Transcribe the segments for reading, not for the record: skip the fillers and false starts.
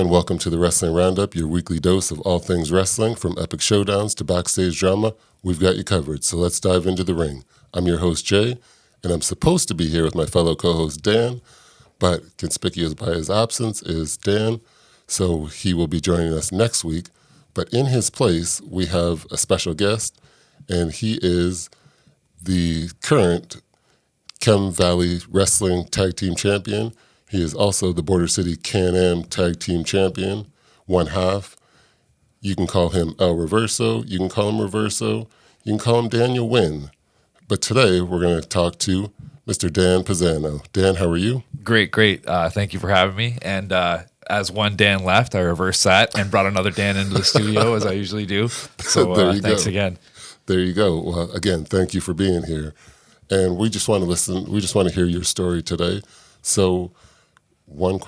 and welcome to the Wrestling Roundup, your weekly dose of all things wrestling. From epic showdowns to backstage drama, we've got you covered, so let's dive into the ring. I'm your host, Jay, and I'm supposed to be here with my fellow co-host, Dan, but conspicuous by his absence is Dan, so he will be joining us next week. But in his place, we have a special guest, and he is the current Chem Valley Wrestling Tag Team Champion. He is also the Border City Can-Am Tag Team Champion, one half. You can call him El Reverso. You can call him Reverso. You can call him Daniel Wynn. But today, we're going to talk to Mr. Dan Pizzano. Dan, how are you? Great. Thank you for having me. And as one Dan left, I reversed that and brought another Dan into the studio, as I usually do. So thanks again. There you go. Well, again, thank you for being here. And we just want to listen. We just want to hear your story today. So my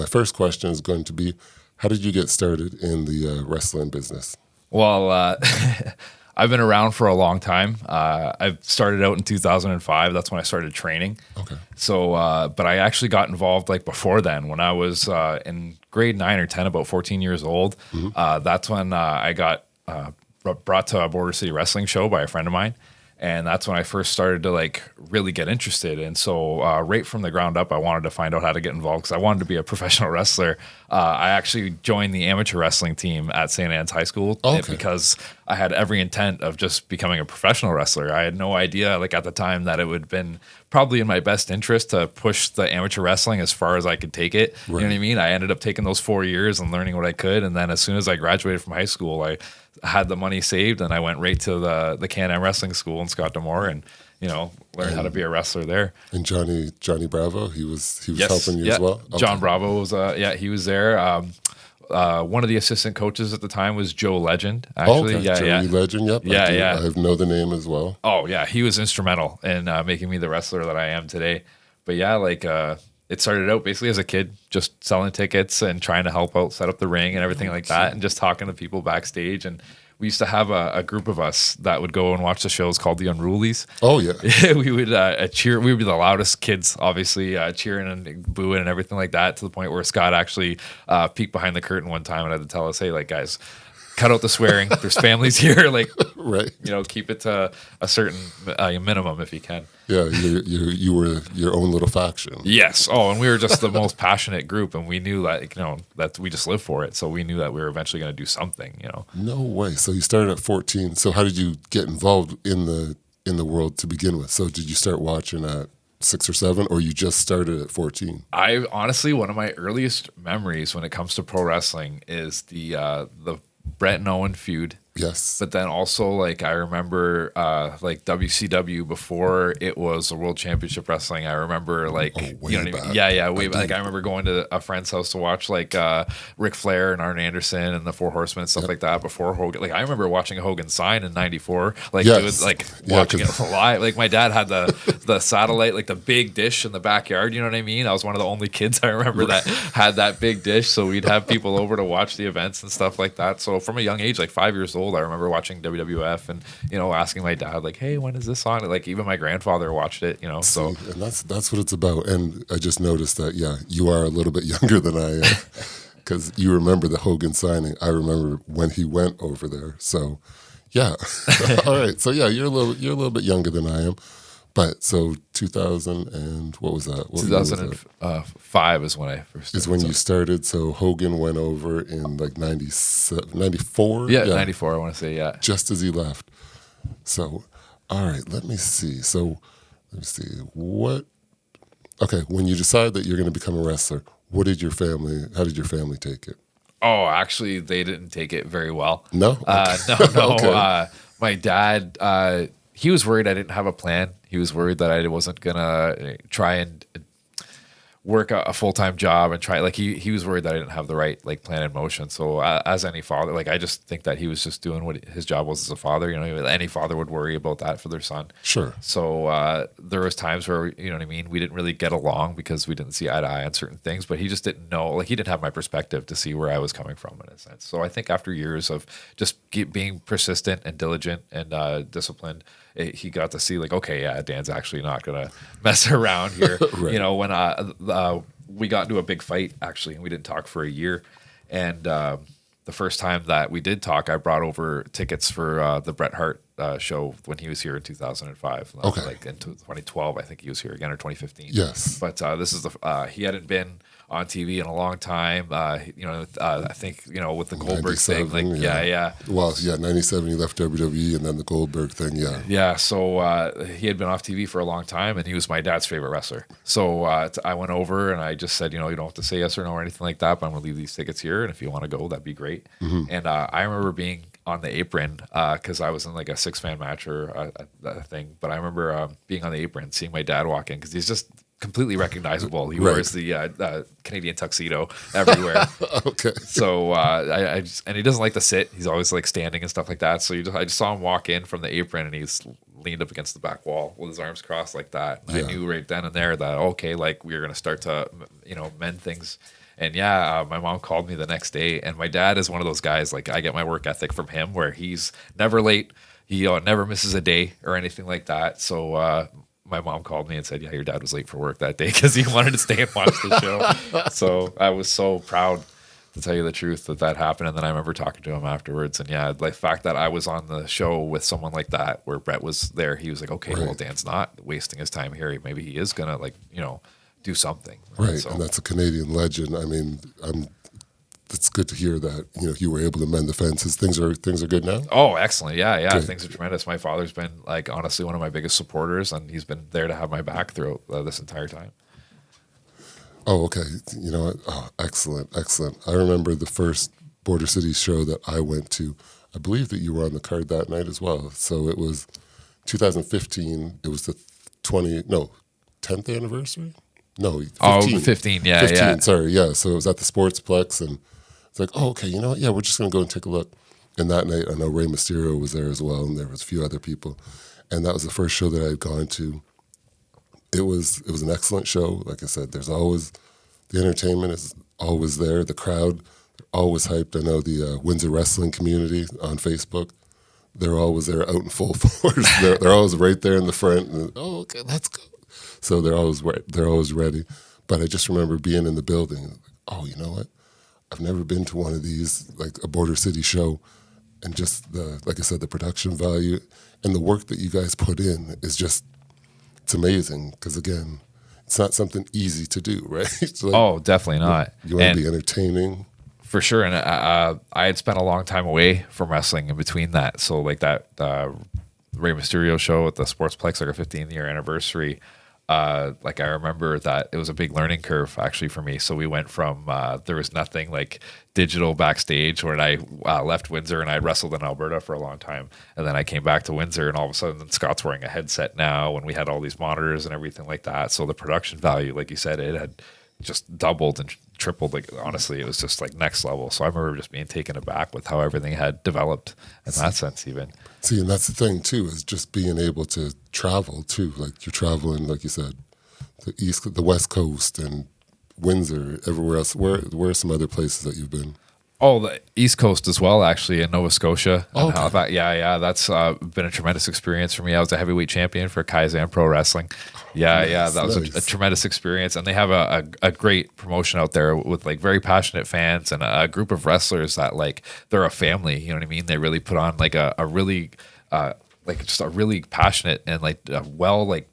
first question is going to be, how did you get started in the wrestling business? Well, I've been around for a long time. I started out in 2005. That's when I started training. Okay. So, but I actually got involved like before then when I was in grade 9 or 10, about 14 years old. Mm-hmm. That's when I got brought to a Border City wrestling show by a friend of mine. And that's when I first started to like really get interested. And so right from the ground up, I wanted to find out how to get involved because I wanted to be a professional wrestler. I actually joined the amateur wrestling team at St. Anne's High School because I had every intent of just becoming a professional wrestler. I had no idea like at the time that it would have been probably in my best interest to push the amateur wrestling as far as I could take it. Right. You know what I mean? I ended up taking those 4 years and learning what I could. And then as soon as I graduated from high school, I had the money saved and I went right to the Can-Am wrestling school in Scott D'Amore and, learned how to be a wrestler there. And Johnny Bravo, he was helping you as well? Okay. John Bravo was, he was there. One of the assistant coaches at the time was Joe Legend, actually. Okay. Joey Legend, yep. I know the name as well. Oh, yeah. He was instrumental in making me the wrestler that I am today. But yeah, it started out basically as a kid, just selling tickets and trying to help out, set up the ring and everything like that, and just talking to people backstage. And we used to have a group of us that would go and watch the shows called the Unrulies. Oh, yeah. We would cheer. We would be the loudest kids, obviously, cheering and booing and everything like that, to the point where Scott actually peeked behind the curtain one time and had to tell us, hey, guys, cut out the swearing. There's families here. Right. Keep it to a certain minimum if you can. Yeah, you were your own little faction. Yes. Oh, and we were just the most passionate group, and we knew that we just lived for it. So we knew that we were eventually going to do something. No way. So you started at 14. So how did you get involved in the world to begin with? So did you start watching at 6 or 7, or you just started at 14? I honestly, one of my earliest memories when it comes to pro wrestling is the Brett and Owen feud. Yes. But then also, I remember, WCW before it was the World Championship Wrestling. I remember, you know what I mean? Yeah. I remember going to a friend's house to watch, Ric Flair and Arn Anderson and the Four Horsemen and stuff like that before Hogan. I remember watching a Hogan sign in '94. Yes. Watching it live. My dad had the satellite, the big dish in the backyard. You know what I mean? I was one of the only kids I remember that had that big dish. So we'd have people over to watch the events and stuff like that. So from a young age, 5 years old, I remember watching WWF and asking my dad hey, when is this on? Even my grandfather watched it. So and that's what it's about. And I just noticed that you are a little bit younger than I am because you remember the Hogan signing. I remember when he went over there. So yeah, all right. So you're a little bit younger than I am. But so 2000 and what was that? 2005 is when I first started. Is when you started. So Hogan went over in 94? Yeah, 94, I want to say, yeah. Just as he left. So, all right, let me see. When you decide that you're going to become a wrestler, how did your family take it? Oh, actually, they didn't take it very well. No? No. Okay. My dad, he was worried I didn't have a plan. He was worried that I wasn't going to try and work a full-time job and try, he was worried that I didn't have the right, plan in motion. So as any father, I just think that he was just doing what his job was as a father. Any father would worry about that for their son. Sure. So there was times where, you know what I mean, we didn't really get along because we didn't see eye to eye on certain things, but he just didn't know, he didn't have my perspective to see where I was coming from in a sense. So I think after years of just being persistent and diligent and disciplined, he got to see Dan's actually not gonna mess around here. Right. When we got into a big fight actually, and we didn't talk for a year. And the first time that we did talk, I brought over tickets for the Bret Hart show when he was here in 2005. Okay. Like in 2012, I think he was here again, or 2015. Yes. But this is he hadn't been on TV in a long time. I think, with the Goldberg thing, like, yeah. Well, 97, he left WWE, and then the Goldberg thing, yeah. Yeah, so he had been off TV for a long time, and he was my dad's favorite wrestler. So I went over, and I just said, you don't have to say yes or no or anything like that, but I'm going to leave these tickets here, and if you want to go, that'd be great. Mm-hmm. And I remember being on the apron because I was in like a 6-man match or a thing, but I remember being on the apron, seeing my dad walk in, because he's just completely recognizable. He wears the Canadian tuxedo everywhere. Okay. So I just, and he doesn't like to sit. He's always like standing and stuff like that. So I just saw him walk in from the apron, and he's leaned up against the back wall with his arms crossed like that. And I knew right then and there that, okay, like we were going to start to, mend things. And my mom called me the next day, and my dad is one of those guys, like I get my work ethic from him, where he's never late. He never misses a day or anything like that. So my mom called me and said, yeah, your dad was late for work that day because he wanted to stay and watch the show. So I was so proud, to tell you the truth, that happened. And then I remember talking to him afterwards. And the fact that I was on the show with someone like that, where Bret was there, he was like, okay, well, Dan's not wasting his time here. Maybe he is going to, do something. Right. So, and that's a Canadian legend. I mean, it's good to hear that, you were able to mend the fences. Things are good now? Oh, excellent. Yeah. Good. Things are tremendous. My father's been, like, honestly one of my biggest supporters, and he's been there to have my back throughout this entire time. Oh, okay. You know what? Oh, excellent. I remember the first Border City show that I went to. I believe that you were on the card that night as well. So it was 2015. It was the 10th anniversary? No, 15. Oh, 15, yeah. 15, sorry, yeah. So it was at the Sportsplex, and it's like, oh, okay, you know what? Yeah, we're just going to go and take a look. And that night, I know Rey Mysterio was there as well, and there was a few other people. And that was the first show that I had gone to. It was an excellent show. Like I said, there's always, the entertainment is always there. The crowd, they're always hyped. I know the Windsor wrestling community on Facebook, they're always there out in full force. They're always right there in the front. And, oh, okay, let's go. So they're always ready. But I just remember being in the building. Like, oh, you know what? I've never been to one of these, like a Border City show, and just like I said, the production value and the work that you guys put in is just, it's amazing. Because again, it's not something easy to do, right? Like, definitely not. You want to be entertaining. For sure. And I had spent a long time away from wrestling in between that. So like that Rey Mysterio show at the Sportsplex, like our 15th year anniversary, like I remember that it was a big learning curve actually for me. So we went from there was nothing like digital backstage when I left Windsor, and I wrestled in Alberta for a long time, and then I came back to Windsor, and all of a sudden Scott's wearing a headset now, and we had all these monitors and everything like that. So the production value, like you said, it had just doubled and tripled. Like honestly, it was just like next level. So I remember just being taken aback with how everything had developed in that sense even. See, and that's the thing too, is just being able to travel too. Like you're traveling, like you said, the West Coast and Windsor, everywhere else. Where are some other places that you've been? Oh, the East Coast as well, actually, in Nova Scotia. Okay. Halifax. Yeah. That's been a tremendous experience for me. I was a heavyweight champion for Kaizen Pro Wrestling. That was a tremendous experience. And they have a great promotion out there with like very passionate fans and a group of wrestlers that like they're a family. You know what I mean? They really put on like a really like just a really passionate and like well like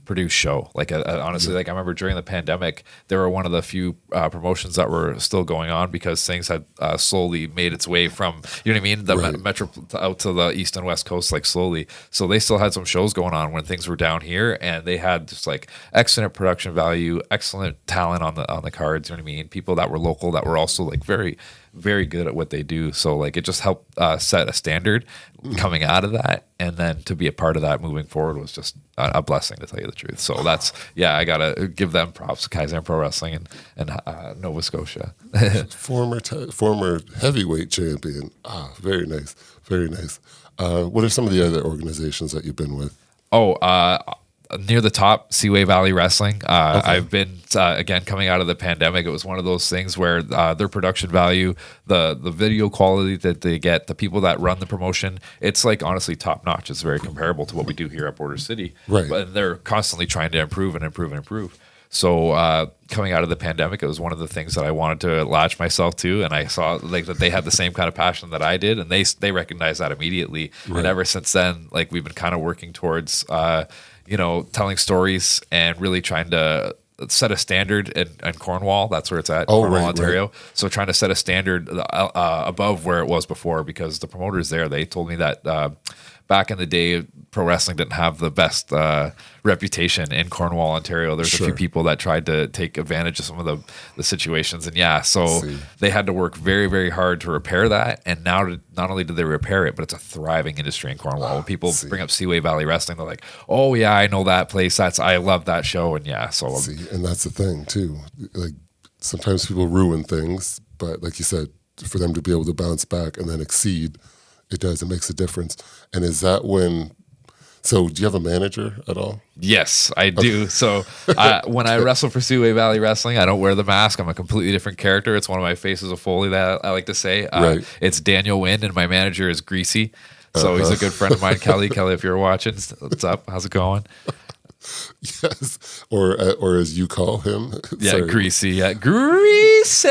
produced show. Like honestly, like I remember during the pandemic, they were one of the few promotions that were still going on because things had slowly made its way from, you know what I mean, the metro out to the east and west coast, like slowly. So they still had some shows going on when things were down here, and they had just like excellent production value, excellent talent on the cards. You know what I mean? People that were local that were also like very, very good at what they do. So like it just helped set a standard coming out of that, and then to be a part of that moving forward was just a blessing, to tell you the truth. So that's I gotta give them props, Kaizen Pro Wrestling and Nova Scotia. former heavyweight champion. Very nice. What are some of the other organizations that you've been with? Near the top, Seaway Valley Wrestling. Okay. I've been, again, coming out of the pandemic, it was one of those things where their production value, the video quality that they get, the people that run the promotion, it's like honestly top notch. It's very comparable to what we do here at Border City. Right. But they're constantly trying to improve and improve and improve. So coming out of the pandemic, it was one of the things that I wanted to latch myself to, and I saw like that they had the same kind of passion that I did, and they recognized that immediately. Right. And ever since then, like we've been kind of working towards telling stories and really trying to set a standard in Cornwall. That's where it's at, Cornwall, Ontario. Right. So trying to set a standard above where it was before, because the promoters there, they told me that back in the day, pro wrestling didn't have the best reputation in Cornwall, Ontario. There's a few people that tried to take advantage of some of the situations. And so they had to work very, very hard to repair that. And now not only did they repair it, but it's a thriving industry in Cornwall. When people bring up Seaway Valley Wrestling, they're like, oh yeah, I know that place. I love that show. And and that's the thing too. Like sometimes people ruin things, but like you said, for them to be able to bounce back and then exceed, it makes a difference. And is that so do you have a manager at all? Yes, I do. Okay. So when I wrestle for Seaway Valley Wrestling, I don't wear the mask. I'm a completely different character. It's one of my faces of Foley that I like to say. It's Daniel Wynn, and my manager is Greasy. So he's a good friend of mine, Kelly. Kelly, if you're watching, what's up? How's it going? Yes, or as you call him. Yeah, Greasy. Yeah, Greasy.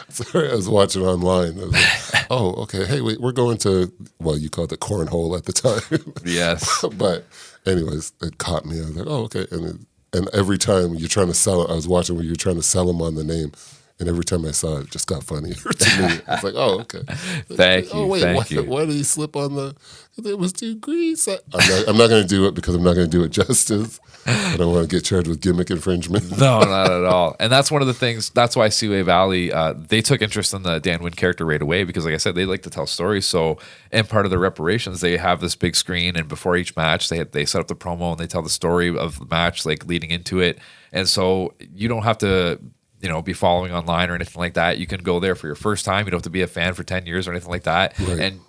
Sorry, I was watching online. I was like, oh, okay. Hey, wait, we're going to, well, you called it cornhole at the time. Yes. But anyways, it caught me. I was like, oh, okay. And every time you're trying to sell it, I was watching when you were trying to sell them on the name. And every time I saw it, it just got funnier to me. I was like, oh, okay. Thank you. Why did he slip on it was too greasy. I'm not going to do it because I'm not going to do it justice. I don't want to get charged with gimmick infringement. No, not at all. And that's one of the things, that's why Seaway Valley, they took interest in the Dan Wynn character right away, because like I said, they like to tell stories. So, and part of the reparations, they have this big screen, and before each match, they set up the promo and they tell the story of the match, like leading into it. And so you don't have to be following online or anything like that. You can go there for your first time. You don't have to be a fan for 10 years or anything like that. Right. And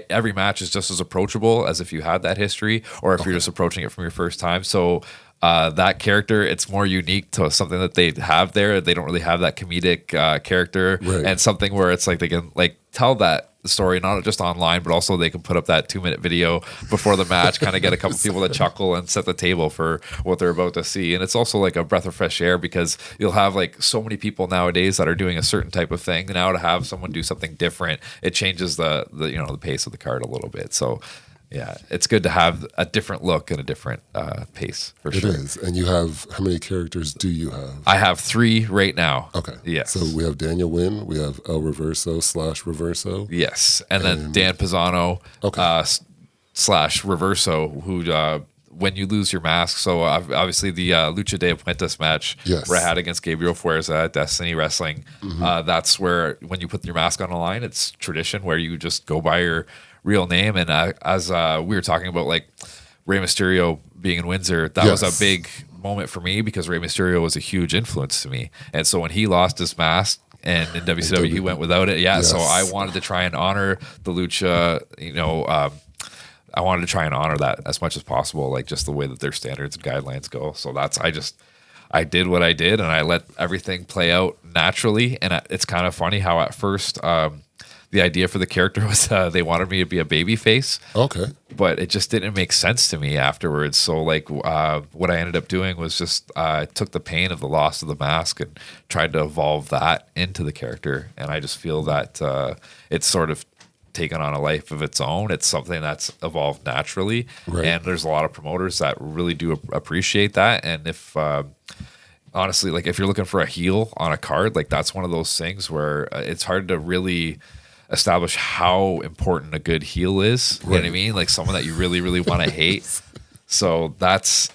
every match is just as approachable as if you had that history, or if you're just approaching it from your first time. So that character, it's more unique to something that they have there. They don't really have that comedic character, and something where it's like they can tell that story not just online, but also they can put up that 2-minute video before the match, kind of get a couple people to chuckle and set the table for what they're about to see. And it's also like a breath of fresh air, because you'll have so many people nowadays that are doing a certain type of thing. Now to have someone do something different, it changes the pace of the card a little bit. So yeah, it's good to have a different look and a different pace, for sure. It is. And you have, how many characters do you have? I have 3 right now. Okay. Yes. So we have Daniel Wynn, we have El Reverso / Reverso. Yes. And then Dan Pizzano / Reverso, who, when you lose your mask, so obviously the Lucha de Puentes match where I had against Gabriel Fuerza at Destiny Wrestling, that's where when you put your mask on the line, it's tradition where you just go by your real name. And as we were talking about Rey Mysterio being in Windsor, that was a big moment for me, because Rey Mysterio was a huge influence to me. And so when he lost his mask and in WCW he went without it, so I wanted to try and honor the Lucha, I wanted to try and honor that as much as possible, just the way that their standards and guidelines go. So I did what I did, and I let everything play out naturally. And it's kind of funny how at first the idea for the character was they wanted me to be a baby face. Okay. But it just didn't make sense to me afterwards. So what I ended up doing was just took the pain of the loss of the mask and tried to evolve that into the character. And I just feel that it's sort of taken on a life of its own. It's something that's evolved naturally. Right. And there's a lot of promoters that really do appreciate that. And if honestly, if you're looking for a heel on a card, that's one of those things where it's hard to really establish how important a good heel is. You know what I mean? Someone that you really, really want to hate. So that's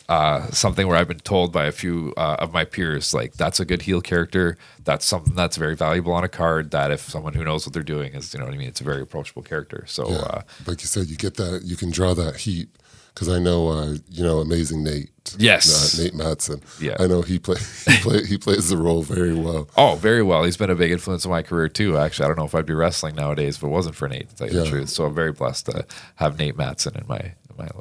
something where I've been told by a few of my peers, that's a good heel character. That's something that's very valuable on a card, that if someone who knows what they're doing is, it's a very approachable character. So like you said, you get that, you can draw that heat. Because I know, Amazing Nate. Yes. Nate Matson. Yeah. I know he plays the role very well. Oh, very well. He's been a big influence in my career, too. Actually, I don't know if I'd be wrestling nowadays if it wasn't for Nate, to tell you the truth. So I'm very blessed to have Nate Matson in my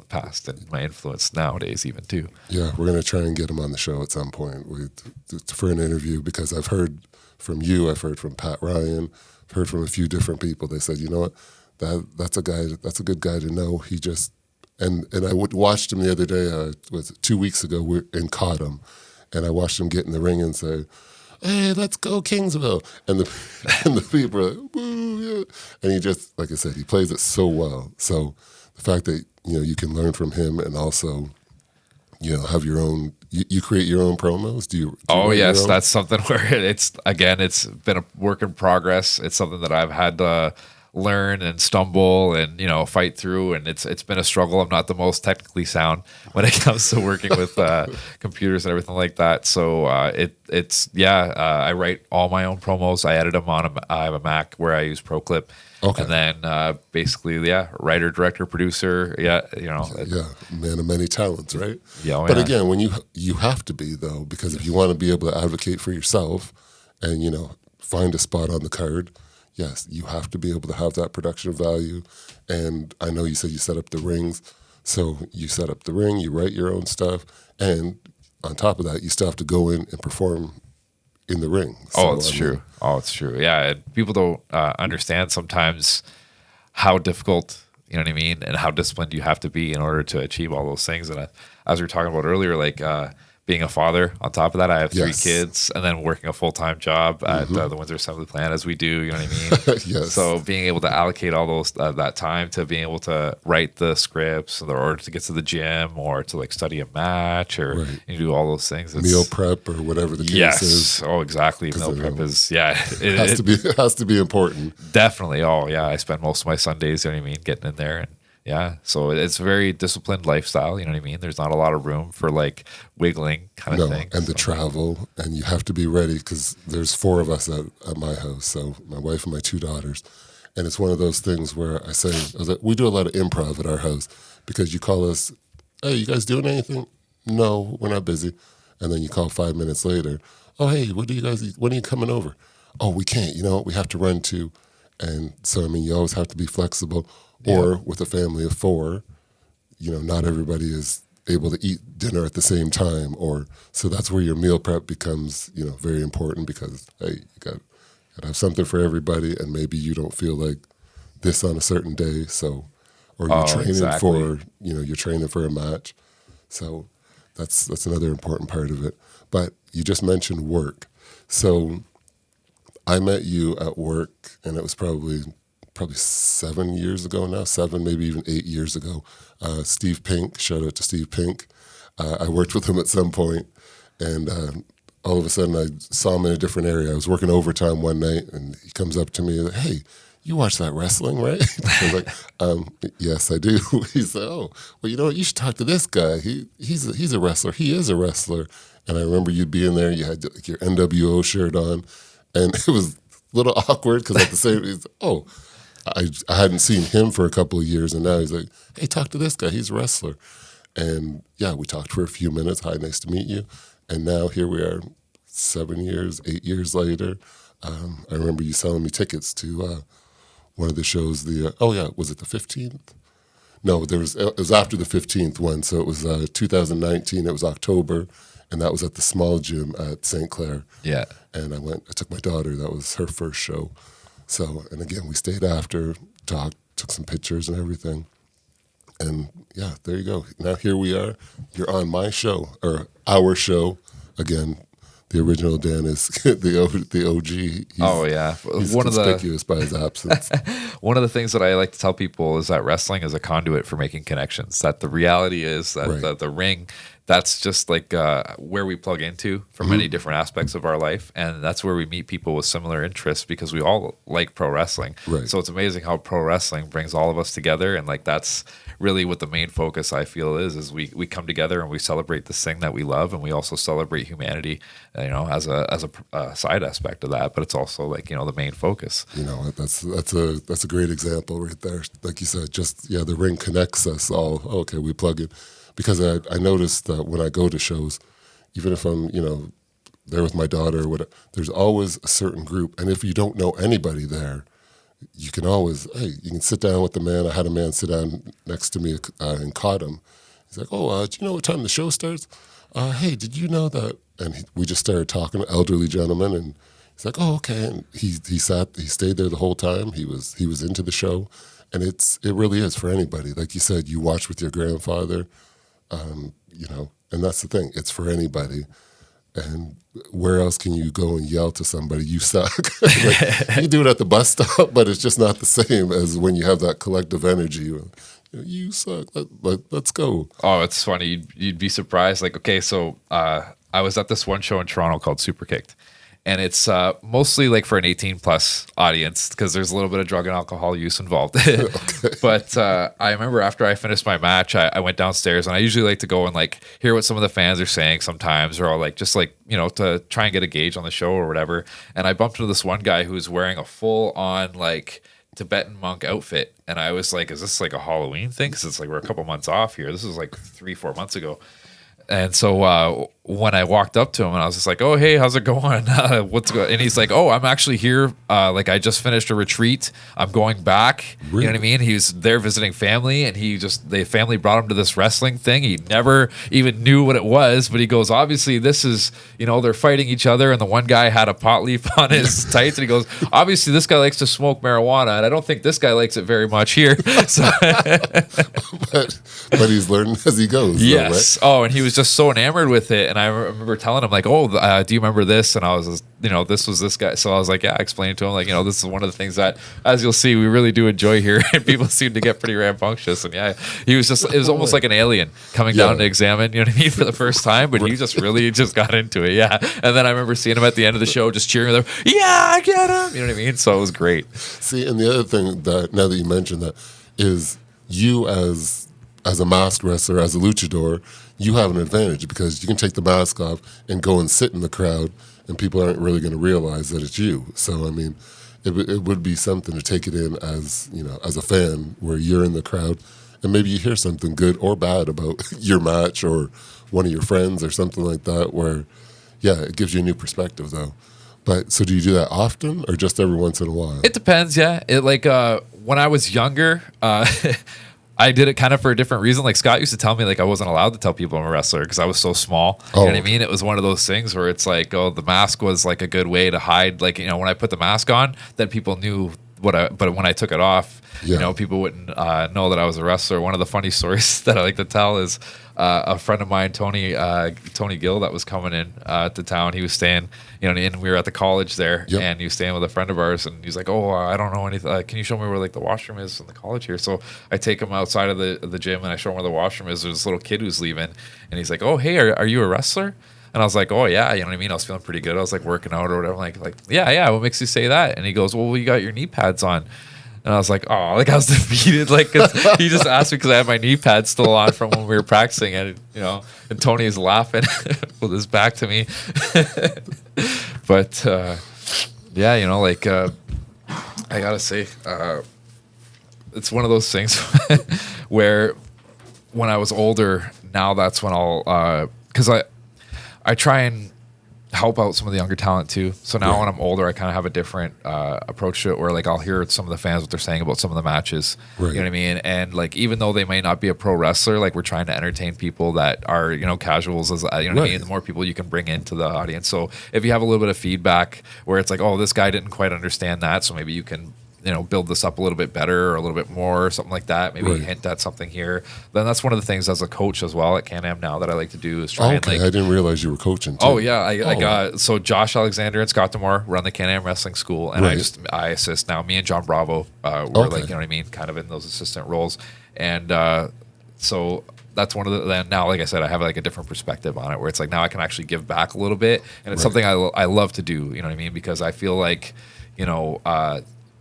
past and my influence nowadays even, too. Yeah, we're going to try and get him on the show at some point for an interview, because I've heard from you, I've heard from Pat Ryan, I've heard from a few different people. They said, you know what, that's a good guy to know. He just... And I watched him the other day, was it 2 weeks ago, and caught him. And I watched him get in the ring and say, "Hey, let's go Kingsville." And the people are like, "Woo, yeah." And he just, like I said, he plays it so well. So the fact that, you can learn from him and also, have your own, you create your own promos. Do you Oh yes, that's something where it's been a work in progress. It's something that I've had to learn and stumble and fight through, and it's been a struggle. I'm not the most technically sound when it comes to working with computers and everything like that. So I write all my own promos. I edit them on I have a Mac where I use ProClip. Okay. And then basically, writer, director, producer. Yeah, man of many talents, right? Yeah. But again, when you have to be, though, because if you want to be able to advocate for yourself and find a spot on the card, yes, you have to be able to have that production value. And I know you said you set up the rings, so you set up the ring, you write your own stuff, and on top of that, you still have to go in and perform in the ring. So, it's true. It's true. Yeah, and people don't understand sometimes how difficult, you know what I mean, and how disciplined you have to be in order to achieve all those things. And as we were talking about earlier, like being a father, on top of that, I have 3 kids, and then working a full-time job at the Windsor Assembly Plant, as we do, you know what I mean? Yes. So being able to allocate all those that time to being able to write the scripts in order to get to the gym or to like study a match or do all those things. Meal prep or whatever the case is. Oh, exactly. Meal prep is, it has to be important. Definitely. Oh, yeah. I spend most of my Sundays, you know what I mean, getting in there. And yeah, so it's a very disciplined lifestyle, you know what I mean? There's not a lot of room for like wiggling kind of thing. And the travel, and you have to be ready because there's 4 of us at my house, so my wife and my 2 daughters. And it's one of those things where I was like, we do a lot of improv at our house because you call us, "Hey, you guys doing anything?" "No, we're not busy." And then you call 5 minutes later, "Oh, hey, when are you coming over?" "Oh, we can't, we have to run to." And so, I mean, you always have to be flexible. Or with a family of 4, not everybody is able to eat dinner at the same time. So that's where your meal prep becomes, very important because, hey, you got to have something for everybody, and maybe you don't feel like this on a certain day. So, or you're training for, you're training for a match. So that's another important part of it. But you just mentioned work. So I met you at work, and it was probably 7 years ago now, 7, maybe even 8 years ago. Steve Pink, shout out to Steve Pink. I worked with him at some point, and all of a sudden I saw him in a different area. I was working overtime one night, and he comes up to me and like, "Hey, you watch that wrestling, right?" I was like, "Yes, I do." He said, "Oh, well, you know what? You should talk to this guy. He's a wrestler. He is a wrestler." And I remember you being there. You had like your NWO shirt on, and it was a little awkward because at the same, I hadn't seen him for a couple of years, and now he's like, "Hey, talk to this guy. He's a wrestler." And we talked for a few minutes. "Hi, nice to meet you." And now here we are, 8 years later. I remember you selling me tickets to one of the shows. Was it the 15th? No, it was after the 15th one. So it was 2019. It was October, and that was at the small gym at St. Clair. Yeah. And I took my daughter. That was her first show. So, and again, we stayed after, talked, took some pictures and everything. And there you go. Now here we are. You're on my show, or our show. Again, the original Dan is the OG. He's conspicuous by his absence. One of the things that I like to tell people is that wrestling is a conduit for making connections. That the reality is that the ring, that's just like where we plug into for many different aspects of our life. And that's where we meet people with similar interests because we all like pro wrestling. Right. So it's amazing how pro wrestling brings all of us together. And like that's really what the main focus I feel is we come together and we celebrate this thing that we love, and we also celebrate humanity, as a side aspect of that. But it's also like, the main focus. That's a great example right there. Like you said, just the ring connects us all. Okay, we plug in. Because I noticed that when I go to shows, even if I'm, there with my daughter or whatever, there's always a certain group. And if you don't know anybody there, you can always, you can sit down with the man. I had a man sit down next to me and caught him. He's like, "Oh, do you know what time the show starts? Hey, did you know that?" And we just started talking, elderly gentleman, and he's like, "Oh, okay." And he stayed there the whole time. He was into the show. And it really is for anybody. Like you said, you watch with your grandfather, and that's the thing. It's for anybody. And where else can you go and yell to somebody, you suck? Like, you do it at the bus stop, but it's just not the same as when you have that collective energy. You suck. Let's go. Oh, it's funny. You'd be surprised. Like, okay, so I was at this one show in Toronto called Super Kicked. And it's mostly like for an 18 plus audience because there's a little bit of drug and alcohol use involved. Okay. But I remember after I finished my match, I went downstairs, and I usually like to go and like hear what some of the fans are saying sometimes, or I'll like just like, to try and get a gauge on the show or whatever. And I bumped into this one guy who was wearing a full on like Tibetan monk outfit. And I was like, is this like a Halloween thing? Because it's like we're a couple months off here. This was like 3-4 months ago. And so when I walked up to him, and I was just like, "Oh, hey, how's it going? What's going?" And he's like, "Oh, I'm actually here. Like I just finished a retreat. I'm going back." Really? You know what I mean? He was there visiting family, and the family brought him to this wrestling thing. He never even knew what it was, but he goes, "Obviously, this is they're fighting each other." And the one guy had a pot leaf on his tights, and he goes, "Obviously, this guy likes to smoke marijuana, and I don't think this guy likes it very much here." So, but he's learning as he goes. Yes. Though, right? Oh, and he was just so enamored with it. And I remember telling him like, "Oh, do you remember this?" And I was, this was this guy. So I was like, yeah, explaining to him like, this is one of the things that, as you'll see, we really do enjoy here. And people seem to get pretty rambunctious. And yeah, it was almost like an alien coming down to examine, for the first time. But he just really just got into it. Yeah. And then I remember seeing him at the end of the show, just cheering with him. Yeah, I get him. You know what I mean? So it was great. See, and the other thing that, now that you mentioned that, is you as a masked wrestler, as a luchador, you have an advantage because you can take the mask off and go and sit in the crowd, and people aren't really going to realize that it's you. So, I mean, it would be something to take it in as, as a fan, where you're in the crowd, and maybe you hear something good or bad about your match or one of your friends or something like that, where, yeah, it gives you a new perspective, though. But so do you do that often or just every once in a while? It depends, yeah. When I was younger, I did it kind of for a different reason. Like Scott used to tell me like I wasn't allowed to tell people I'm a wrestler because I was so small. You know what I mean? It was one of those things where it's like, the mask was like a good way to hide. Like, when I put the mask on, then people knew but when I took it off, people wouldn't know that I was a wrestler. One of the funny stories that I like to tell is a friend of mine, Tony Gill, that was coming in to town. He was staying, and we were at the college there, and he was staying with a friend of ours, and he's like, "Oh, I don't know anything. Can you show me where like the washroom is in the college here?" So I take him outside of the gym, and I show him where the washroom is. There's this little kid who's leaving, and he's like, "Oh, hey, are you a wrestler?" And I was like, "Oh yeah," you know what I mean? I was feeling pretty good. I was like working out or whatever. Like, yeah. What makes you say that? And he goes, "Well, you got your knee pads on." And I was like, "Oh," like I was defeated. Like 'cause he just asked me because I had my knee pads still on from when we were practicing, and and Tony's laughing with his back to me. But yeah, I gotta say, it's one of those things where when I was older, now that's when I'll because I try and help out some of the younger talent too. So now when I'm older, I kind of have a different approach to it, where like I'll hear some of the fans what they're saying about some of the matches. Right. You know what I mean? And like even though they may not be a pro wrestler, like we're trying to entertain people that are casuals, as what I mean. The more people you can bring into the audience. So if you have a little bit of feedback where it's like, "Oh, this guy didn't quite understand that," so maybe you can build this up a little bit better or a little bit more or something like that. Maybe hint at something here. Then that's one of the things as a coach as well at Can-Am now that I like to do is try and like... I didn't realize you were coaching too. Oh, yeah. I got... So Josh Alexander and Scott Demore run the Can-Am Wrestling School, and I assist now. Me and John Bravo we're like, you know what I mean, kind of in those assistant roles. And so... that's one of the, then now, like I said, I have like a different perspective on it where it's like now I can actually give back a little bit. And it's something I love to do, you know what I mean? Because I feel like,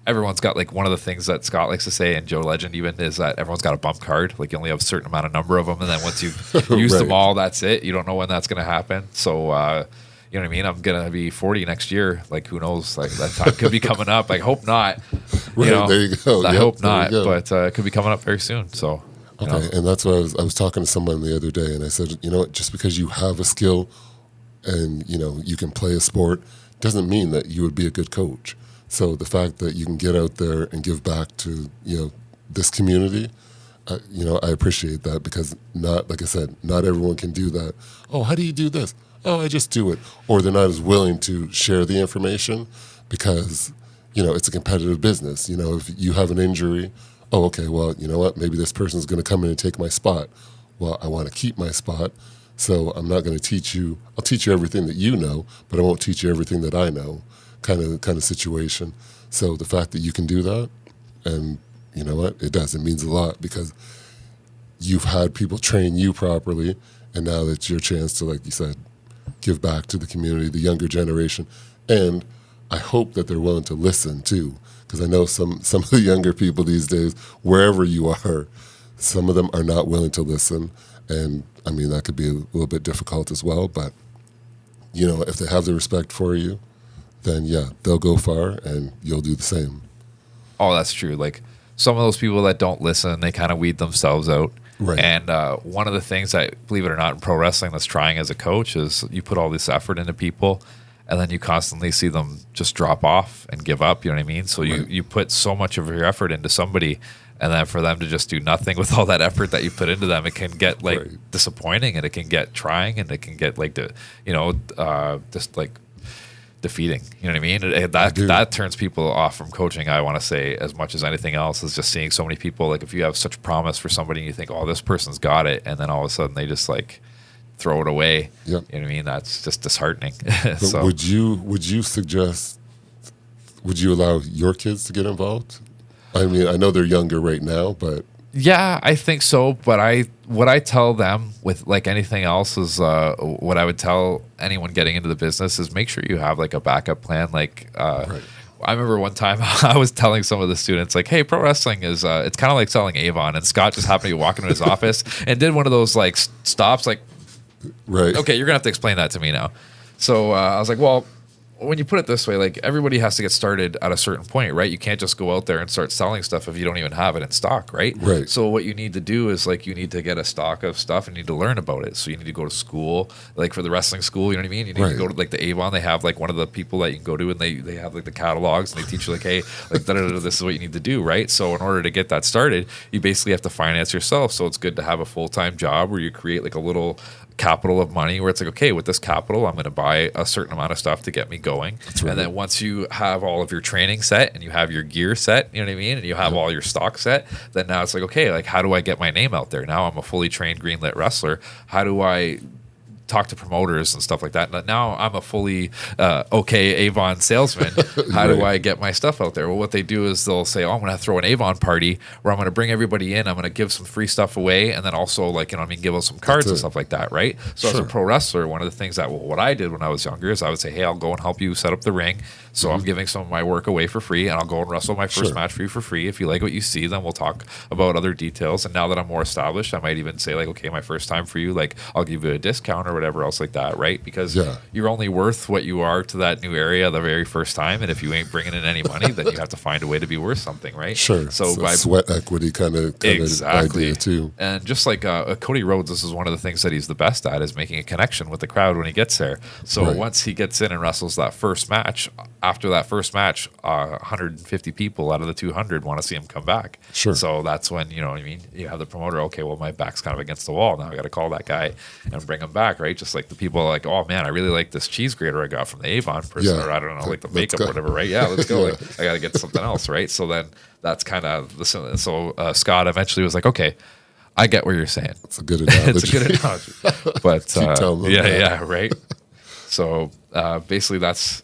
everyone's got like one of the things that Scott likes to say, and Joe Legend even, is that everyone's got a bump card. Like you only have a certain amount of number of them. And then once you've used them all, that's it. You don't know when that's going to happen. So, you know what I mean? I'm going to be 40 next year. Like who knows? Like that time could be coming up. I hope not. There you go. I hope not, but it could be coming up very soon. So. Okay, and that's what I was talking to someone the other day, and I said, just because you have a skill and, you can play a sport doesn't mean that you would be a good coach. So the fact that you can get out there and give back to, this community, I appreciate that because like I said, not everyone can do that. "Oh, how do you do this?" "Oh, I just do it." Or they're not as willing to share the information because, it's a competitive business. If you have an injury, oh, okay, well, you know what? Maybe this person's going to come in and take my spot. Well, I want to keep my spot, so I'm not going to teach you. I'll teach you everything that you know, but I won't teach you everything that I know, kind of situation. So the fact that you can do that, and you know what? It means a lot, because you've had people train you properly, and now it's your chance to, like you said, give back to the community, the younger generation. And I hope that they're willing to listen too, because I know some of the younger people these days, wherever you are, some of them are not willing to listen. And I mean, that could be a little bit difficult as well. But, you know, if they have the respect for you, then yeah, they'll go far and you'll do the same. Oh, that's true. Like some of those people that don't listen, they kind of weed themselves out. Right. And one of the things that, believe it or not, in pro wrestling that's trying as a coach is you put all this effort into people, and then you constantly see them just drop off and give up. You know what I mean? So you put so much of your effort into somebody, and then for them to just do nothing with all that effort that you put into them, it can get like disappointing, and it can get trying, and it can get like just like defeating. You know what I mean? That turns people off from coaching, I want to say, as much as anything else, is just seeing so many people. Like if you have such promise for somebody and you think, oh, this person's got it, and then all of a sudden they just like throw it away. Yep. You know what I mean? That's just disheartening. So would you suggest, would you allow your kids to get involved? I mean, I know they're younger right now, but yeah, I think so. But what I tell them with like anything else is what I would tell anyone getting into the business is make sure you have like a backup plan. Like I remember one time I was telling some of the students like, hey, pro wrestling is it's kind of like selling Avon. And Scott just happened to be walking in his office and did one of those like stops like, right. Okay, you're going to have to explain that to me now. So I was like, well, when you put it this way, like everybody has to get started at a certain point, right? You can't just go out there and start selling stuff if you don't even have it in stock, right? Right. So what you need to do is like you need to get a stock of stuff and you need to learn about it. So you need to go to school, like for the wrestling school, you know what I mean? You need to go to like the Avon. They have like one of the people that you can go to, and they have like the catalogs, and they teach you like, hey, like this is what you need to do, right? So in order to get that started, you basically have to finance yourself. So it's good to have a full-time job where you create like a little capital of money where it's like, okay, with this capital, I'm going to buy a certain amount of stuff to get me going. Right. And then once you have all of your training set and you have your gear set, you know what I mean? And you have all your stock set, then now it's like, okay, like how do I get my name out there? Now I'm a fully trained greenlit wrestler. How do I talk to promoters and stuff like that? Now I'm a fully Avon salesman. How do I get my stuff out there? Well, what they do is they'll say, oh, I'm going to throw an Avon party where I'm going to bring everybody in. I'm going to give some free stuff away, and then also like, you know what I mean, give us some cards and stuff like that, right? So as a pro wrestler, one of the things that what I did when I was younger is I would say, hey, I'll go and help you set up the ring. So I'm giving some of my work away for free, and I'll go and wrestle my first match for you for free. If you like what you see, then we'll talk about other details. And now that I'm more established, I might even say like, okay, my first time for you, like I'll give you a discount or whatever else like that, right? Because you're only worth what you are to that new area the very first time, and if you ain't bringing in any money, then you have to find a way to be worth something, right? Sure. So by sweat equity kind of idea too. And just like Cody Rhodes, this is one of the things that he's the best at, is making a connection with the crowd when he gets there. So once he gets in and wrestles that first match, after that first match, 150 people out of the 200 want to see him come back. Sure. So that's when, you know what I mean, you have the promoter, okay, well, my back's kind of against the wall. Now I got to call that guy and bring him back, right? Just like the people are like, oh, man, I really like this cheese grater I got from the Avon person, or I don't know, like the makeup or whatever, right? Yeah, let's go. Like, I got to get something else, right? So then that's kind of the so Scott eventually was like, okay, I get what you're saying. It's a good analogy. It's a good analogy. But right? So basically that's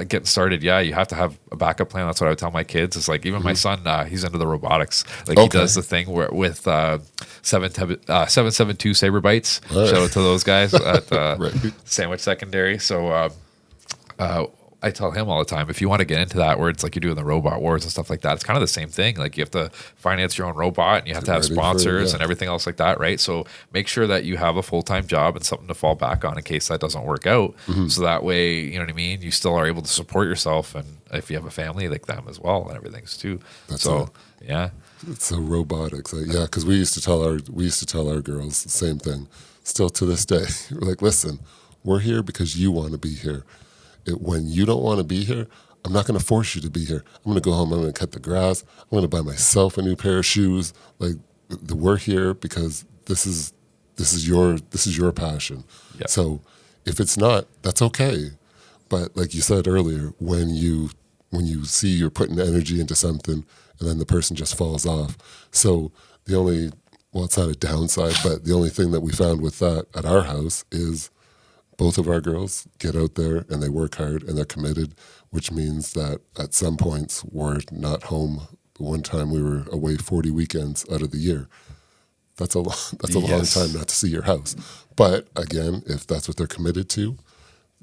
getting started. Yeah, you have to have a backup plan. That's what I would tell my kids. It's like even my son, he's into the robotics. Like he does the thing where with 772 Saber Bites. Shout out to those guys at Sandwich Secondary. So I tell him all the time, if you want to get into that where it's like you're doing the robot wars and stuff like that, it's kind of the same thing. Like you have to finance your own robot, and you have to have sponsors and everything else like that, right? So make sure that you have a full-time job and something to fall back on in case that doesn't work out. So that way, you know what I mean, you still are able to support yourself, and if you have a family, like them as well, and everything's too. It's so robotics. Because we used to tell our girls the same thing. Still to this day, we're like, listen, we're here because you want to be here. When you don't want to be here, I'm not going to force you to be here. I'm going to go home. I'm going to cut the grass. I'm going to buy myself a new pair of shoes. Like we're here because this is your passion. Yep. So if it's not, that's okay. But like you said earlier, when you see you're putting energy into something and then the person just falls off. So the only, well, it's not a downside, but the only thing that we found with that at our house is both of our girls get out there and they work hard and they're committed, which means that at some points we're not home. One time we were away 40 weekends out of the year. That's a long time not to see your house. But again, if that's what they're committed to,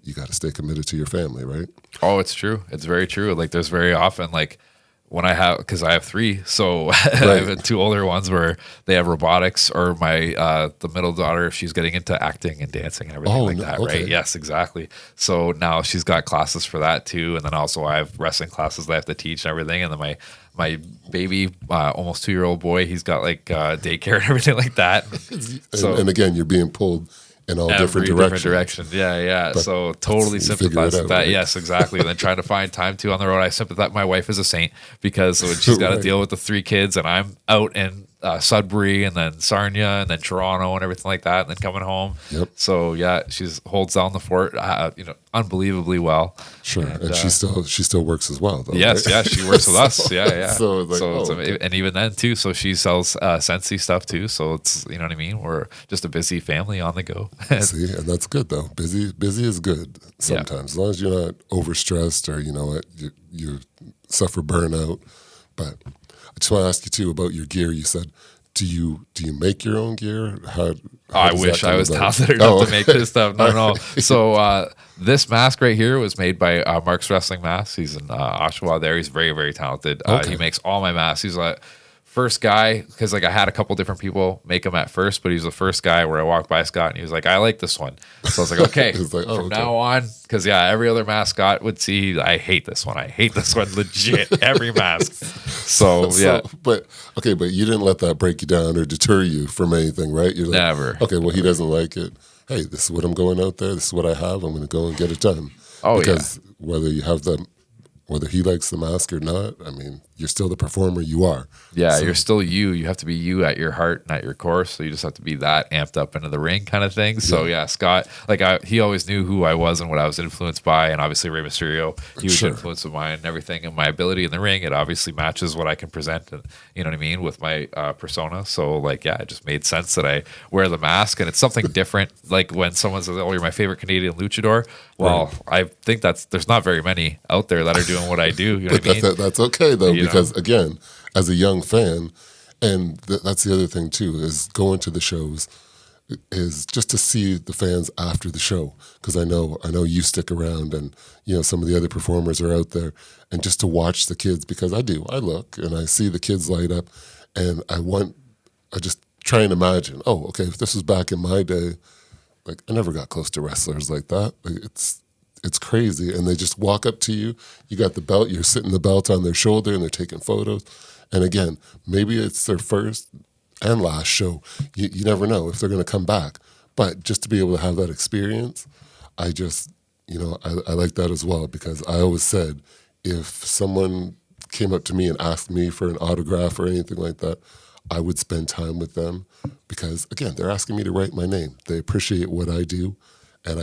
you got to stay committed to your family, right? Oh, it's true. It's very true. Like there's very often like when I have, because I have three, so right. I have two older ones where they have robotics, or my the middle daughter, she's getting into acting and dancing and everything that, okay. Right? Yes, exactly. So now she's got classes for that too, and then also I have wrestling classes that I have to teach and everything, and then my baby, almost 2-year-old boy, he's got like daycare and everything like that. So and again, you're being pulled in all different directions. Yeah. But so totally sympathize with that. Right? Yes, exactly. And then trying to find time to on the road. I sympathize. My wife is a saint because when she's got to deal with the 3 kids, and I'm out in Sudbury and then Sarnia and then Toronto and everything like that, and then coming home. Yep. So yeah, she's holds down the fort, unbelievably well. Sure, and she still works as well, though. Yes, right? Yeah, she works with us. Yeah. So it's like, and even then too. So she sells Scentsy stuff too. So it's, you know what I mean. We're just a busy family on the go. See, and that's good though. Busy is good sometimes, as long as you're not overstressed or you suffer burnout. But I just want to ask you too about your gear. You said, do you make your own gear? How I wish I was talented enough to make this stuff. No. So this mask right here was made by Mark's Wrestling Masks. He's in Oshawa there. He's very, very talented. He makes all my masks. He's like first guy, because like I had a couple different people make them at first, but he was the first guy where I walked by Scott and he was like, I like this one. So I was like, okay, from now on, because every other mascot would see, I hate this one. Legit, every mask. So but you didn't let that break you down or deter you from anything, right? You're like, never. Okay, well, he doesn't like it. Hey, this is what I'm going out there. This is what I have. I'm going to go and get it done. Because whether he likes the mask or not, I mean, you're still the performer you are. Yeah, so you're still you. You have to be you at your heart and at your core. So you just have to be that amped up into the ring kind of thing. So Scott, he always knew who I was and what I was influenced by. And obviously Rey Mysterio, huge influence of mine and everything. And my ability in the ring, it obviously matches what I can present, and you know what I mean, with my persona. So it just made sense that I wear the mask. And it's something different. Like when someone says, oh, you're my favorite Canadian luchador. Well, I think there's not very many out there that are doing what I do. You know what I mean? That's okay though, because again, as a young fan, and that's the other thing too, is going to the shows is just to see the fans after the show, because I know you stick around, and some of the other performers are out there, and just to watch the kids, because I look and I see the kids light up, and I just try and imagine, oh, okay, if this was back in my day, like I never got close to wrestlers like that. Like, it's crazy, and they just walk up to you. You got the belt. You're sitting the belt on their shoulder, and they're taking photos. And again, maybe it's their first and last show. You never know if they're going to come back. But just to be able to have that experience, I just, I like that as well, because I always said if someone came up to me and asked me for an autograph or anything like that, I would spend time with them, because again, they're asking me to write my name. They appreciate what I do, and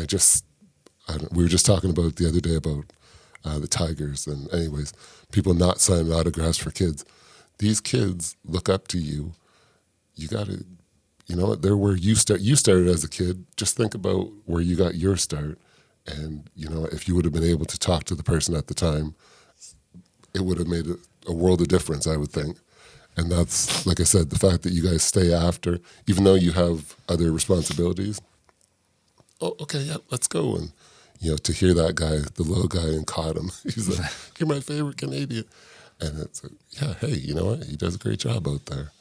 we were just talking about it the other day about the Tigers, and anyways, people not signing autographs for kids. These kids look up to you. You got to, they're where you start. You started as a kid. Just think about where you got your start, and if you would have been able to talk to the person at the time, it would have made a world of difference, I would think. And that's, like I said, the fact that you guys stay after, even though you have other responsibilities. Oh, okay, yeah, let's go. And, to hear that guy, the little guy in Cotton, he's like, you're my favorite Canadian. And it's like, yeah, hey, you know what? He does a great job out there.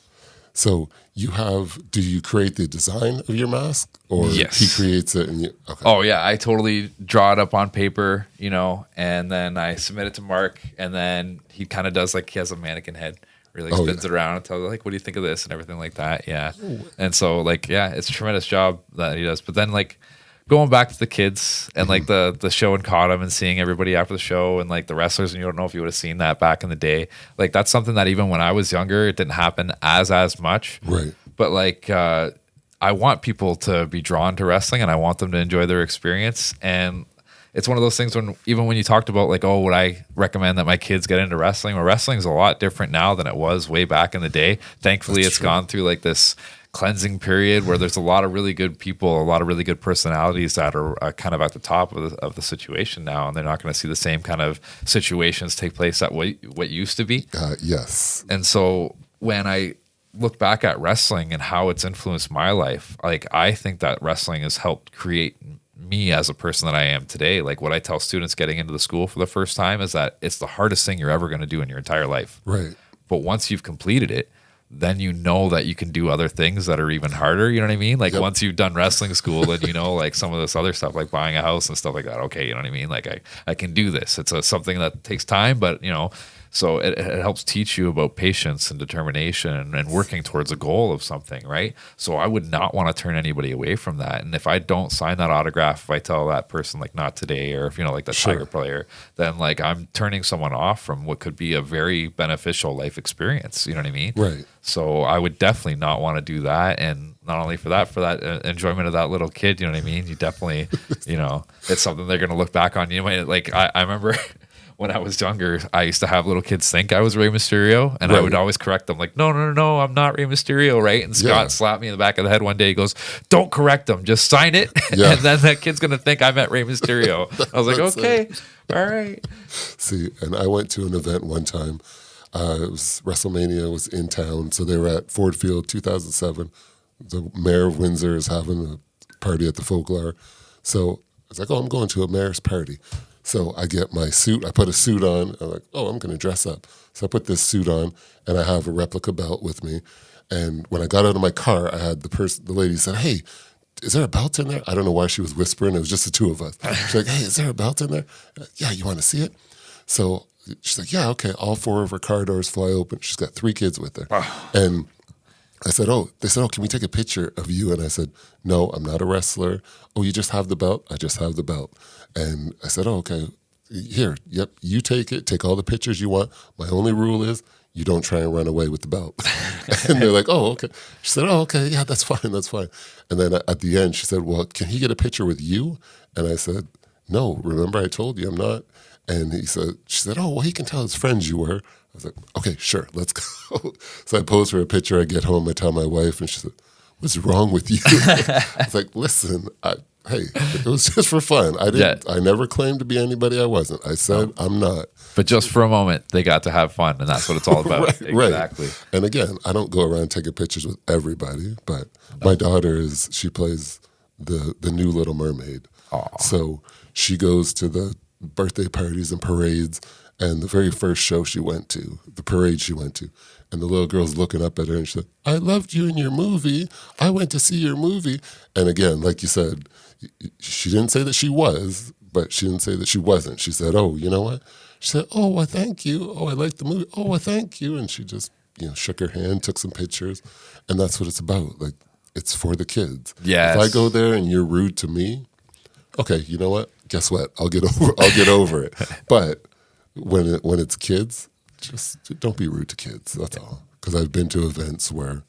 So do you create the design of your mask, or yes, he creates it? And okay. Oh yeah, I totally draw it up on paper, and then I submit it to Mark, and then he kind of does he has a mannequin head. Really spins it around and tells what do you think of this and everything like that. Yeah. And so it's a tremendous job that he does. But then going back to the kids and the show in Cotton and seeing everybody after the show and the wrestlers, and you don't know if you would have seen that back in the day. That's something that even when I was younger, it didn't happen as much. Right. But I want people to be drawn to wrestling, and I want them to enjoy their experience. And it's one of those things even when you talked about like, oh, would I recommend that my kids get into wrestling? Well, wrestling's a lot different now than it was way back in the day. Thankfully, it's gone through like this cleansing period where there's a lot of really good people, a lot of really good personalities that are kind of at the top of the situation now, and they're not going to see the same kind of situations take place that what used to be. Yes. And so when I look back at wrestling and how it's influenced my life, like I think that wrestling has helped create me as a person that I am today. Like what I tell students getting into the school for the first time is that it's the hardest thing you're ever going to do in your entire life. Right. But once you've completed it, then you know that you can do other things that are even harder. You know what I mean? Like once you've done wrestling school, then you know like some of this other stuff, like buying a house and stuff like that. Okay, you know what I mean? Like I can do this. It's something that takes time, but you know, so it helps teach you about patience and determination and working towards a goal of something, right? So I would not want to turn anybody away from that. And if I don't sign that autograph, if I tell that person like not today, or if you know like the Tiger player, then like I'm turning someone off from what could be a very beneficial life experience. You know what I mean? Right. So I would definitely not want to do that. And not only for that enjoyment of that little kid, you know what I mean? You definitely, you know, it's something they're going to look back on. You might like, I remember when I was younger, I used to have little kids think I was Rey Mysterio, and I would always correct them like, no, I'm not Rey Mysterio, right? And Scott slapped me in the back of the head one day. He goes, don't correct them, just sign it, and then that kid's going to think I meant Rey Mysterio. I was like, okay, all right. See, and I went to an event one time. It was WrestleMania was in town, so they were at Ford Field 2007. The mayor of Windsor is having a party at the Folklore. So I was like, oh, I'm going to a mayor's party. So I get my suit. I put a suit on. I'm like, oh, I'm going to dress up. So I put this suit on, and I have a replica belt with me. And when I got out of my car, I had the lady said, hey, is there a belt in there? I don't know why she was whispering. It was just the two of us. She's like, hey, is there a belt in there? Yeah, you want to see it? So she's like, yeah, okay. All four of her car doors fly open. She's got 3 kids with her. And I said, they said, can we take a picture of you? And I said, no, I'm not a wrestler. Oh, you just have the belt? I just have the belt. And I said, okay, here, yep, you take it. Take all the pictures you want. My only rule is you don't try and run away with the belt. And they're like, oh, okay. She said, oh, okay, yeah, that's fine. And then at the end, she said, well, can he get a picture with you? And I said, no, remember I told you I'm not. And she said, oh, well, he can tell his friends you were. I was like, okay, sure, let's go. So I posed for a picture. I get home, I tell my wife, and she said, what's wrong with you? I was like, listen, hey, it was just for fun. I never claimed to be anybody I wasn't. I said I'm not. But just for a moment, they got to have fun, and that's what it's all about. Exactly. Right. And again, I don't go around taking pictures with everybody, but my daughter she plays the new Little Mermaid. Aww. So she goes to the birthday parties and parades, and the very first show she went to, the parade she went to, and the little girl's looking up at her and she said, I loved you in your movie. I went to see your movie. And again, like you said, she didn't say that she was, but she didn't say that she wasn't. She said, oh, you know what? She said, oh, well, thank you. Oh, I like the movie. Oh, well, thank you. And she just, shook her hand, took some pictures. And that's what it's about. Like, it's for the kids. Yes. If I go there and you're rude to me, okay, you know what? Guess what? I'll get over it. But when it's kids, just don't be rude to kids. That's all. Because I've been to events where,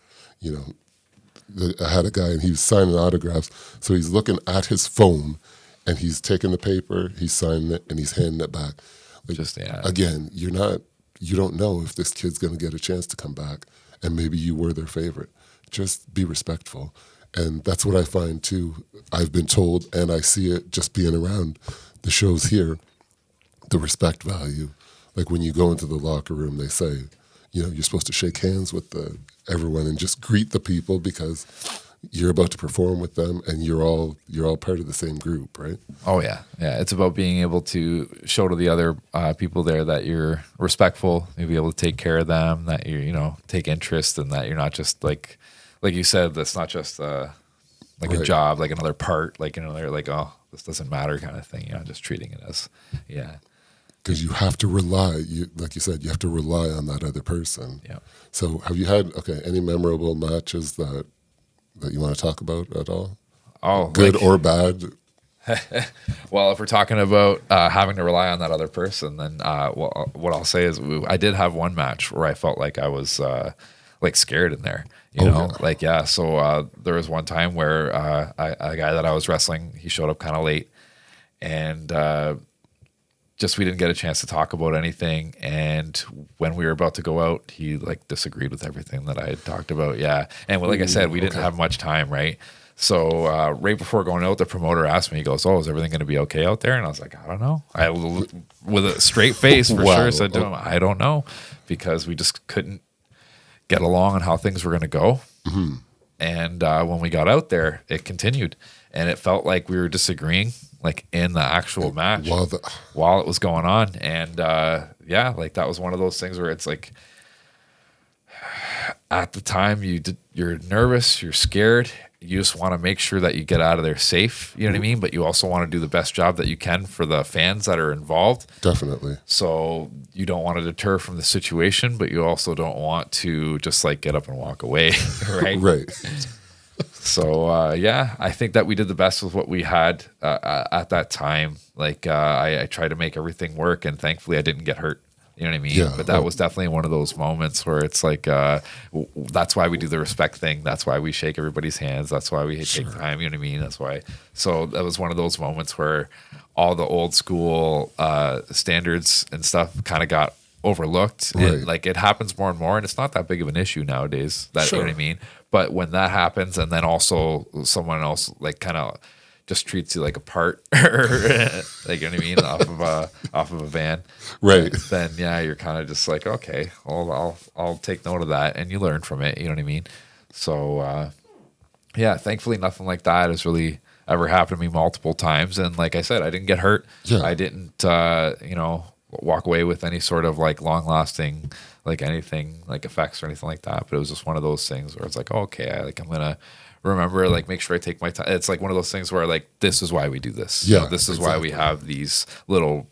I had a guy and he was signing autographs. So he's looking at his phone and he's taking the paper, he's signing it, and he's handing it back. Like, again, you don't know if this kid's going to get a chance to come back, and maybe you were their favorite. Just be respectful. And that's what I find too. I've been told, and I see it just being around the shows here, the respect value. Like when you go into the locker room, they say, you're supposed to shake hands with everyone and just greet the people because you're about to perform with them, and you're all part of the same group, right? Oh yeah. It's about being able to show to the other people there that you're respectful, you'll be able to take care of them, that you take interest, and that you're not just like you said, that's not just a job, like another part, they're like, oh, this doesn't matter kind of thing, just treating it as, because you have to rely, like you said, you have to rely on that other person. Yeah. So have you had any memorable matches that you want to talk about at all? Oh, good or bad? Well, if we're talking about having to rely on that other person, then what I'll say is I did have one match where I felt like I was scared in there. So there was one time where a guy that I was wrestling, he showed up kind of late, and just we didn't get a chance to talk about anything. And when we were about to go out, he like disagreed with everything that I had talked about. Yeah, and like I said, we didn't have much time, right? So right before going out, the promoter asked me, he goes, "Oh, is everything going to be okay out there?" And I was like, "I don't know." I, with a straight face for sure, said to him, "I don't know," because we just couldn't get along on how things were going to go. Mm-hmm. And when we got out there, it continued, and it felt like we were disagreeing, like in the actual match while it was going on. And yeah, like that was one of those things where it's like, at the time you're nervous, you're scared, you just want to make sure that you get out of there safe, you know what I mean? But you also want to do the best job that you can for the fans that are involved. Definitely. So you don't want to deter from the situation, but you also don't want to just like get up and walk away, right? Right. So yeah, I think that we did the best with what we had at that time. Like I tried to make everything work, and thankfully I didn't get hurt. You know what I mean? Yeah, but that was definitely one of those moments where it's like, that's why we do the respect thing. That's why we shake everybody's hands. That's why we take time. You know what I mean? That's why. So that was one of those moments where all the old school standards and stuff kind of got overlooked. Right. And like it happens more and more, and it's not that big of an issue nowadays. You know what I mean? But when that happens, and then also someone else like kind of just treats you like a part, like, you know what I mean, off of a van, right? Then yeah, you're kind of just like, okay, well, I'll take note of that, and you learn from it. You know what I mean? So yeah, thankfully nothing like that has really ever happened to me multiple times, and like I said, I didn't get hurt. Yeah. I didn't walk away with any sort of like long lasting like anything like effects or anything like that. But it was just one of those things where it's like, oh, okay, I'm gonna remember, like, make sure I take my time. It's like one of those things where like, this is why we do this. Yeah, this is why we have these little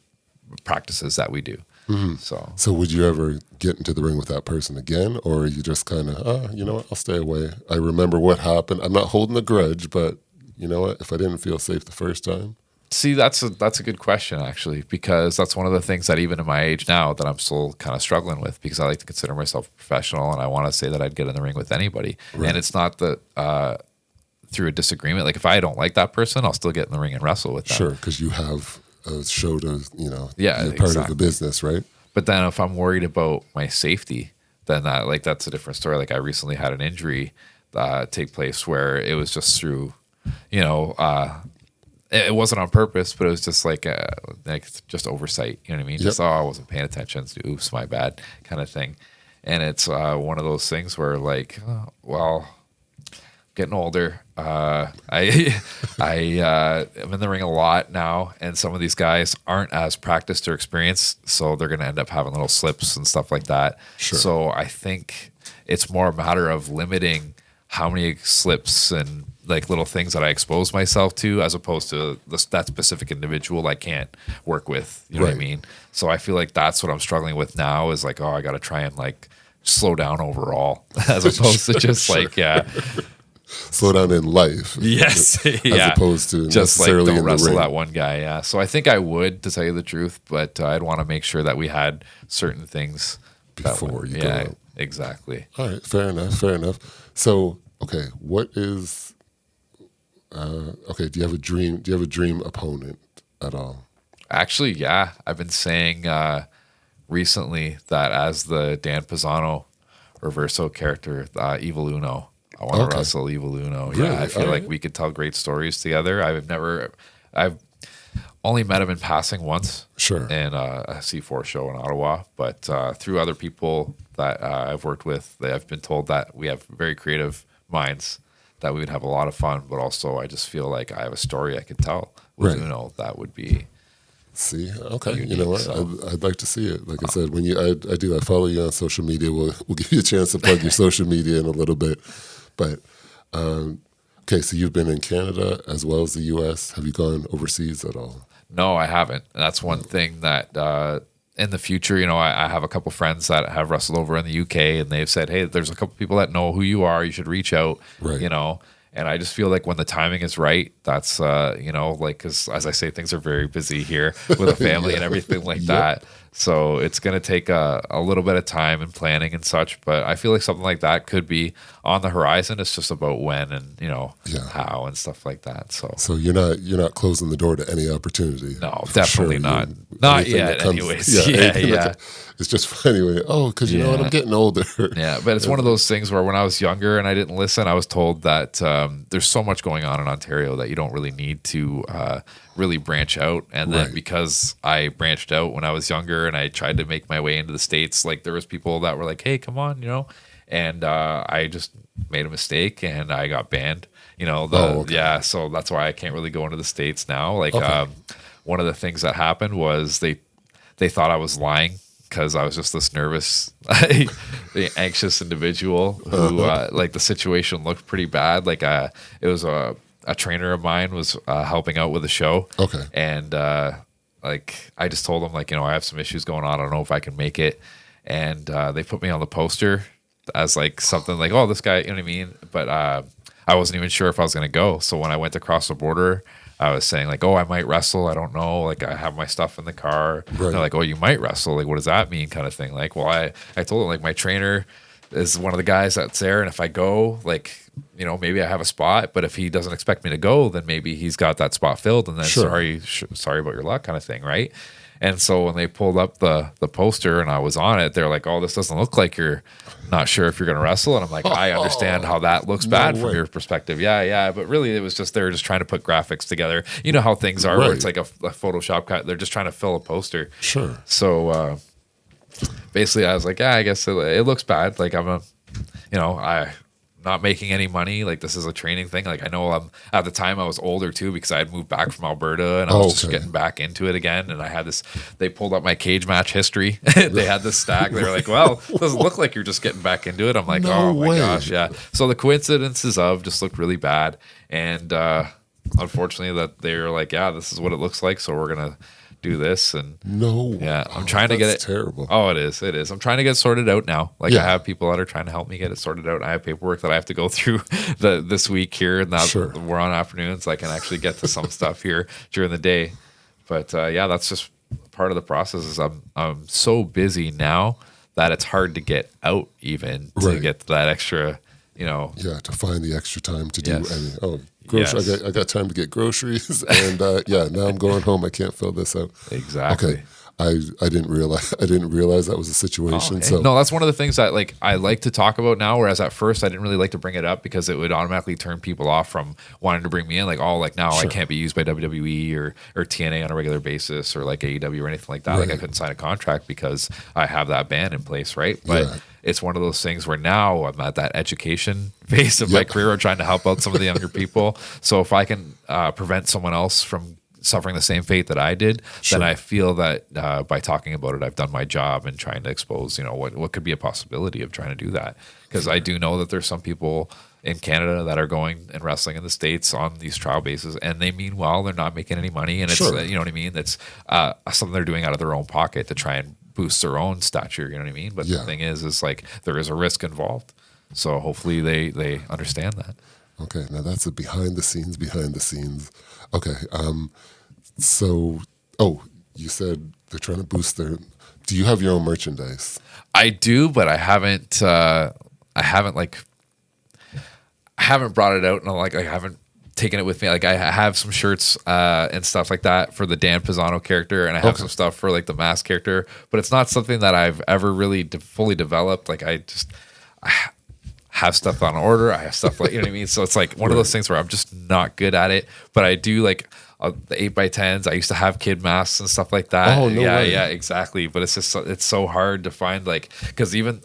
practices that we do. Mm-hmm. So would you ever get into the ring with that person again, or are you just kind of, you know what, I'll stay away. I remember what happened. I'm not holding a grudge, but you know what, if I didn't feel safe the first time. See, that's a good question, actually, because that's one of the things that even at my age now that I'm still kind of struggling with, because I like to consider myself a professional, and I want to say that I'd get in the ring with anybody. Right. And it's not that through a disagreement. Like if I don't like that person, I'll still get in the ring and wrestle with them. Sure, because you have a show to, yeah, be part of the business, right? But then if I'm worried about my safety, then that's a different story. Like I recently had an injury take place where it was just through, it wasn't on purpose, but it was just like just oversight. You know what I mean? Yep. Just, I wasn't paying attention. Oops, my bad, kind of thing. And it's one of those things where like, getting older. I'm in the ring a lot now, and some of these guys aren't as practiced or experienced, so they're going to end up having little slips and stuff like that. Sure. So I think it's more a matter of limiting how many slips and like little things that I expose myself to, as opposed to that specific individual I can't work with. You know what I mean? So I feel like that's what I'm struggling with now is like, I got to try and like slow down overall, as opposed to just like, slow down in life. Yes. As opposed to just necessarily like don't in the wrestle ring. that one guy. Yeah. So I think I would, to tell you the truth, but I'd want to make sure that we had certain things before you go out. Exactly. All right. Fair enough. So, okay. What is, do you have a dream? Do you have a dream opponent at all? Actually, yeah. I've been saying recently that as the Dan Pizzano REVERSO character, Evil Uno, I want to wrestle Evil Uno. Really? Yeah, I feel like we could tell great stories together. I've only met him in passing once. Sure. In a C4 show in Ottawa, but through other people that I've worked with, I've been told that we have very creative minds, that we would have a lot of fun, but also I just feel like I have a story I could tell with Uno that would be. See, okay, unique, you know what? So. I'd like to see it. Like I said, when I follow you on social media. We'll give you a chance to plug your social media in a little bit. But okay, so you've been in Canada as well as the U.S. Have you gone overseas at all? No, I haven't. And that's one thing that in the future, I have a couple friends that have wrestled over in the UK, and they've said, hey, there's a couple people that know who you are. You should reach out, And I just feel like when the timing is right, that's like, because as I say, things are very busy here with a family and everything like that. So it's going to take a little bit of time and planning and such, but I feel like something like that could be on the horizon. It's just about when and how and stuff like that. So you're not closing the door to any opportunity. No, definitely not. Not yet. Anyways, it's just anyway. Oh, because you know what, I'm getting older. Yeah, but it's one of those things where when I was younger and I didn't listen, I was told that there's so much going on in Ontario that you don't really need to really branch out. And then because I branched out when I was younger and I tried to make my way into the States, like there was people that were like, hey, come on, and I just made a mistake and I got banned. So that's why I can't really go into the States now. Like one of the things that happened was they thought I was lying because I was just this nervous, anxious individual who like the situation looked pretty bad. Like it was a trainer of mine was helping out with a show. Okay. And like I just told him like, I have some issues going on. I don't know if I can make it. And they put me on the poster as like something like, oh, this guy, you know what I mean? But I wasn't even sure if I was going to go. So when I went across the border, I was saying like, oh, I might wrestle. I don't know. Like I have my stuff in the car. Right. They're like, oh, you might wrestle. Like, what does that mean? Kind of thing. Like, well, I told them like my trainer is one of the guys that's there. And if I go, like, maybe I have a spot, but if he doesn't expect me to go, then maybe he's got that spot filled. And then sorry about your luck kind of thing. Right. And so when they pulled up the poster and I was on it, they're like, oh, this doesn't look like you're not sure if you're going to wrestle. And I'm like, I understand how that looks bad from your perspective. Yeah. But really it was just, they were just trying to put graphics together. You know how things are where it's like a Photoshop cut. They're just trying to fill a poster. Sure. So basically I was like, I guess it looks bad. Like I'm I not making any money. Like this is a training thing. Like I know at the time I was older too because I had moved back from Alberta and I was just getting back into it again. And I had this, they pulled up my cage match history. They had this stack. They were like, well, it doesn't look like you're just getting back into it. I'm like, oh my gosh. Yeah. So the coincidences of just looked really bad. And unfortunately that they were like, yeah, this is what it looks like. So we're going to do this. And I'm trying to get it terrible. Oh, it is. I'm trying to get it sorted out now. Like I have people that are trying to help me get it sorted out. I have paperwork that I have to go through this week here. And now we're on afternoons. I can actually get to some stuff here during the day. But that's just part of the process. Is I'm so busy now that it's hard to get out even to get that extra. To find the extra time to do any. I got time to get groceries, and now I'm going home. I can't fill this out. Exactly. Okay. I didn't realize that was a situation. So no, that's one of the things that like I like to talk about now. Whereas at first I didn't really like to bring it up because it would automatically turn people off from wanting to bring me in. Like, oh, like now I can't be used by WWE or TNA on a regular basis or like AEW or anything like that. Like I couldn't sign a contract because I have that ban in place, right? But it's one of those things where now I'm at that education phase of my career, trying to help out some of the younger people. So if I can prevent someone else from suffering the same fate that I did, then I feel that by talking about it, I've done my job and trying to expose, what could be a possibility of trying to do that. Because I do know that there's some people in Canada that are going and wrestling in the States on these trial bases, and they mean well. They're not making any money, and it's you know what I mean. That's something they're doing out of their own pocket to try and boost their own stature. You know what I mean. But the thing is like there is a risk involved. So hopefully they understand that. Okay, now that's a behind the scenes. Okay. So, you said they're trying to boost their. Do you have your own merchandise? I do, but I haven't brought it out, and I haven't taken it with me. Like I have some shirts and stuff like that for the Dan Pizzano character, and I have some stuff for like the Mask character, but it's not something that I've ever really fully developed. Like I have stuff on order. I have stuff like, you know what I mean? So it's like one of those things where I'm just not good at it, but I do like the 8x10s. I used to have kid masks and stuff like that. Oh, no way. Yeah, exactly. But it's just, it's so hard to find, like, because even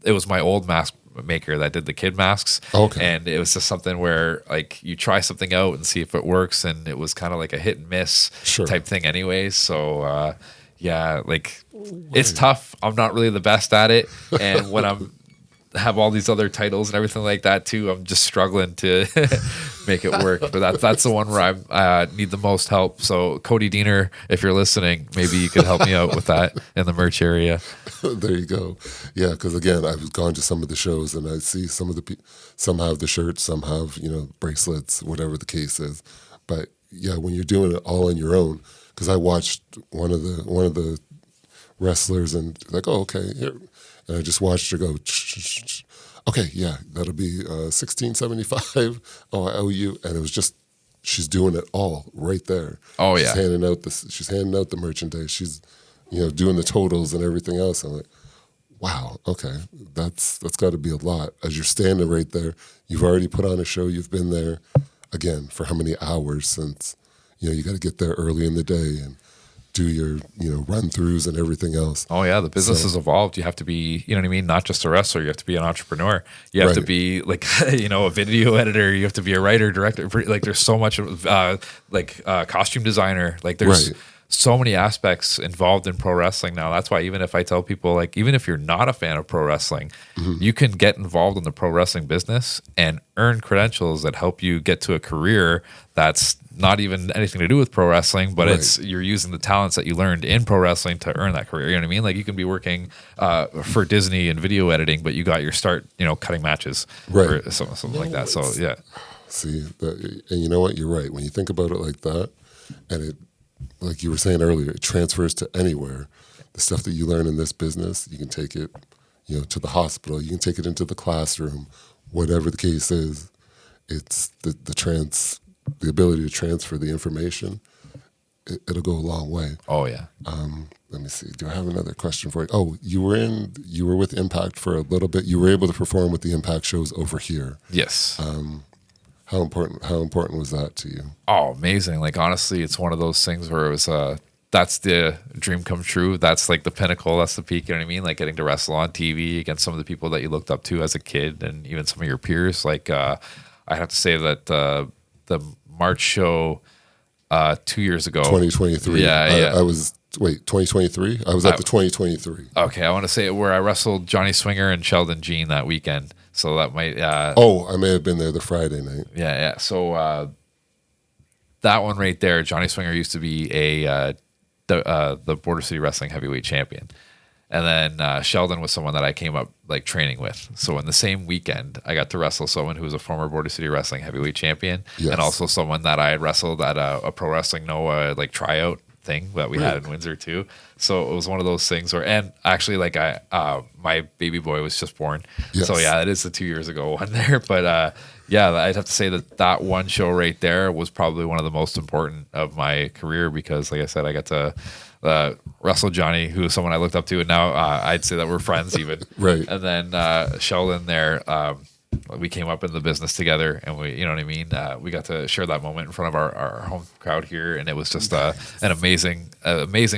it was my old mask maker that did the kid masks. And it was just something where like you try something out and see if it works. And it was kind of like a hit and miss type thing anyways. So like it's tough. I'm not really the best at it. And when have all these other titles and everything like that too, I'm just struggling to make it work. But that's the one where I need the most help. So Cody Diener, if you're listening, maybe you could help me out with that in the merch area. There you go. Yeah, because again, I've gone to some of the shows and I see some of the some have the shirts, some have, you know, bracelets, whatever the case is. But yeah, when you're doing it all on your own, because I watched one of the wrestlers and like, oh, okay, here, and I just watched her go. Okay, yeah, that'll be $16.75. Oh, I owe you, and it was just she's doing it all right there. Oh yeah, she's handing out the merchandise. She's, you know, doing the totals and everything else. I'm like, wow, okay, that's got to be a lot. As you're standing right there, you've already put on a show. You've been there again for how many hours since, you know, you got to get there early in the day and do your, you know, run-throughs and everything else. Oh yeah, the business has evolved. You have to be, you know what I mean, not just a wrestler. You have to be an entrepreneur. You have to be like, you know, a video editor. You have to be a writer, director. Like there's so much costume designer. Like there's so many aspects involved in pro wrestling now. That's why even if I tell people, like, even if you're not a fan of pro wrestling, you can get involved in the pro wrestling business and earn credentials that help you get to a career that's not even anything to do with pro wrestling, but it's you're using the talents that you learned in pro wrestling to earn that career. You know what I mean? Like you can be working for Disney in video editing, but you got your start, you know, cutting matches or something like that. So yeah. See, and you know what? You're right. When you think about it like that, and it, like you were saying earlier, it transfers to anywhere. The stuff that you learn in this business, you can take it, you know, to the hospital. You can take it into the classroom, whatever the case is. It's the ability to transfer the information. It'll go a long way. Oh yeah. Let me see. Do I have another question for you? Oh, you were with Impact for a little bit. You were able to perform with the Impact shows over here. Yes. How important was that to you? Oh, amazing. Like, honestly, it's one of those things where it was, that's the dream come true. That's like the pinnacle. That's the peak. You know what I mean? Like getting to wrestle on TV against some of the people that you looked up to as a kid and even some of your peers. Like, I have to say that the March show 2 years ago. 2023. Yeah. I was, 2023? I was at the 2023. Okay. I want to say where I wrestled Johnny Swinger and Sheldon Jean that weekend. So that might. I may have been there the Friday night. Yeah. So that one right there, Johnny Swinger used to be the Border City Wrestling heavyweight champion, and then Sheldon was someone that I came up like training with. So in the same weekend, I got to wrestle someone who was a former Border City Wrestling heavyweight champion, and also someone that I had wrestled at a Pro Wrestling Noah like tryout thing that we had in Windsor too. So it was one of those things where, and actually like my baby boy was just born. Yes. So yeah, it is the 2 years ago one there. But yeah, I'd have to say that one show right there was probably one of the most important of my career because like I said, I got to wrestle Johnny, who is someone I looked up to. And now I'd say that we're friends even. Right. And then Sheldon there, we came up in the business together and we, you know what I mean? We got to share that moment in front of our home crowd here. And it was just an amazing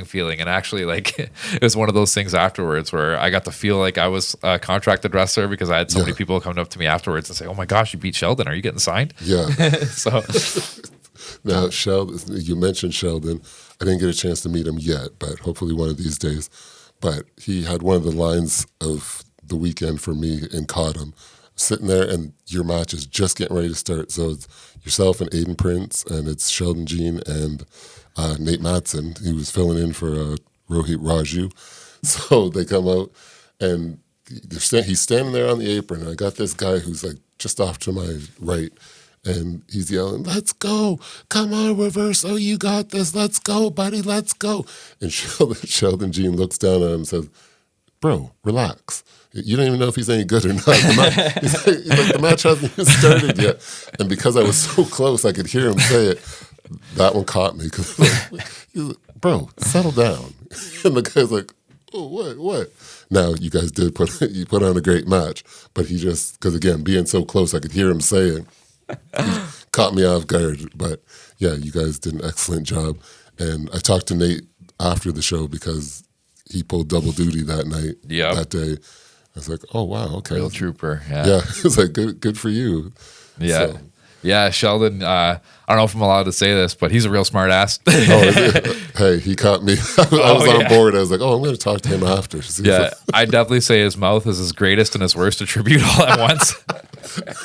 feeling. And actually like, it was one of those things afterwards where I got to feel like I was a contracted wrestler because I had so many people coming up to me afterwards and say, oh my gosh, you beat Sheldon. Are you getting signed? Yeah. So now Sheldon, you mentioned Sheldon. I didn't get a chance to meet him yet, but hopefully one of these days. But he had one of the lines of the weekend for me and caught him. Sitting there and your match is just getting ready to start. So it's yourself and Aiden Prince and it's Sheldon Jean and Nate Matson, who was filling in for Rohit Raju. So they come out and he's standing there on the apron. And I got this guy who's like just off to my right and he's yelling, let's go. Come on, Reverso, you got this. Let's go, buddy. Let's go. And Sheldon Jean looks down at him and says, bro, relax. You don't even know if he's any good or not. The match hasn't even started yet. And because I was so close, I could hear him say it. That one caught me. Cause he's like, bro, settle down. And the guy's like, oh, what? Now, you guys did put on a great match. But he just, because again, being so close, I could hear him say it. He caught me off guard. But yeah, you guys did an excellent job. And I talked to Nate after the show because he pulled double duty that night, that day. I was like, oh, wow, okay. Real trooper, yeah. Yeah, it's like, good for you. Yeah. So. Yeah, Sheldon, I don't know if I'm allowed to say this, but he's a real smart ass. Hey, he caught me. I was on board. I was like, I'm going to talk to him after. Yeah, I'd definitely say his mouth is his greatest and his worst attribute all at once.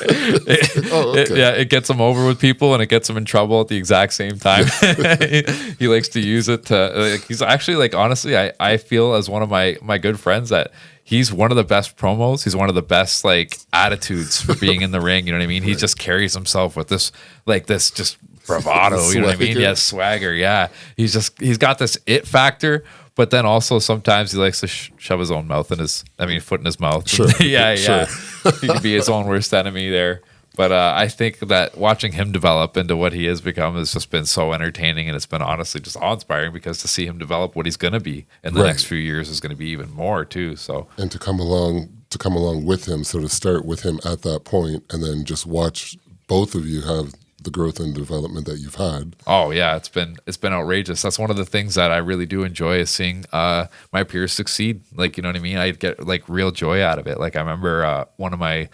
It gets him over with people and it gets him in trouble at the exact same time. He likes to use it to. He's actually like honestly, I feel as one of my good friends that he's one of the best promos. He's one of the best like attitudes for being in the ring. You know what I mean? He just carries himself with this just bravado. You know what I mean? Yeah, swagger. Yeah, he's got this it factor. But then also sometimes he likes to shove his own foot in his mouth. Sure. Yeah. He can be his own worst enemy there. But I think that watching him develop into what he has become has just been so entertaining, and it's been honestly just awe-inspiring because to see him develop what he's going to be in the next few years is going to be even more too. So and to come along with him, so to start with him at that point, and then just watch both of you have the growth and development that you've had. Oh yeah, it's been outrageous. That's one of the things that I really do enjoy is seeing my peers succeed. Like, you know what I mean? I get like real joy out of it. Like I remember one of my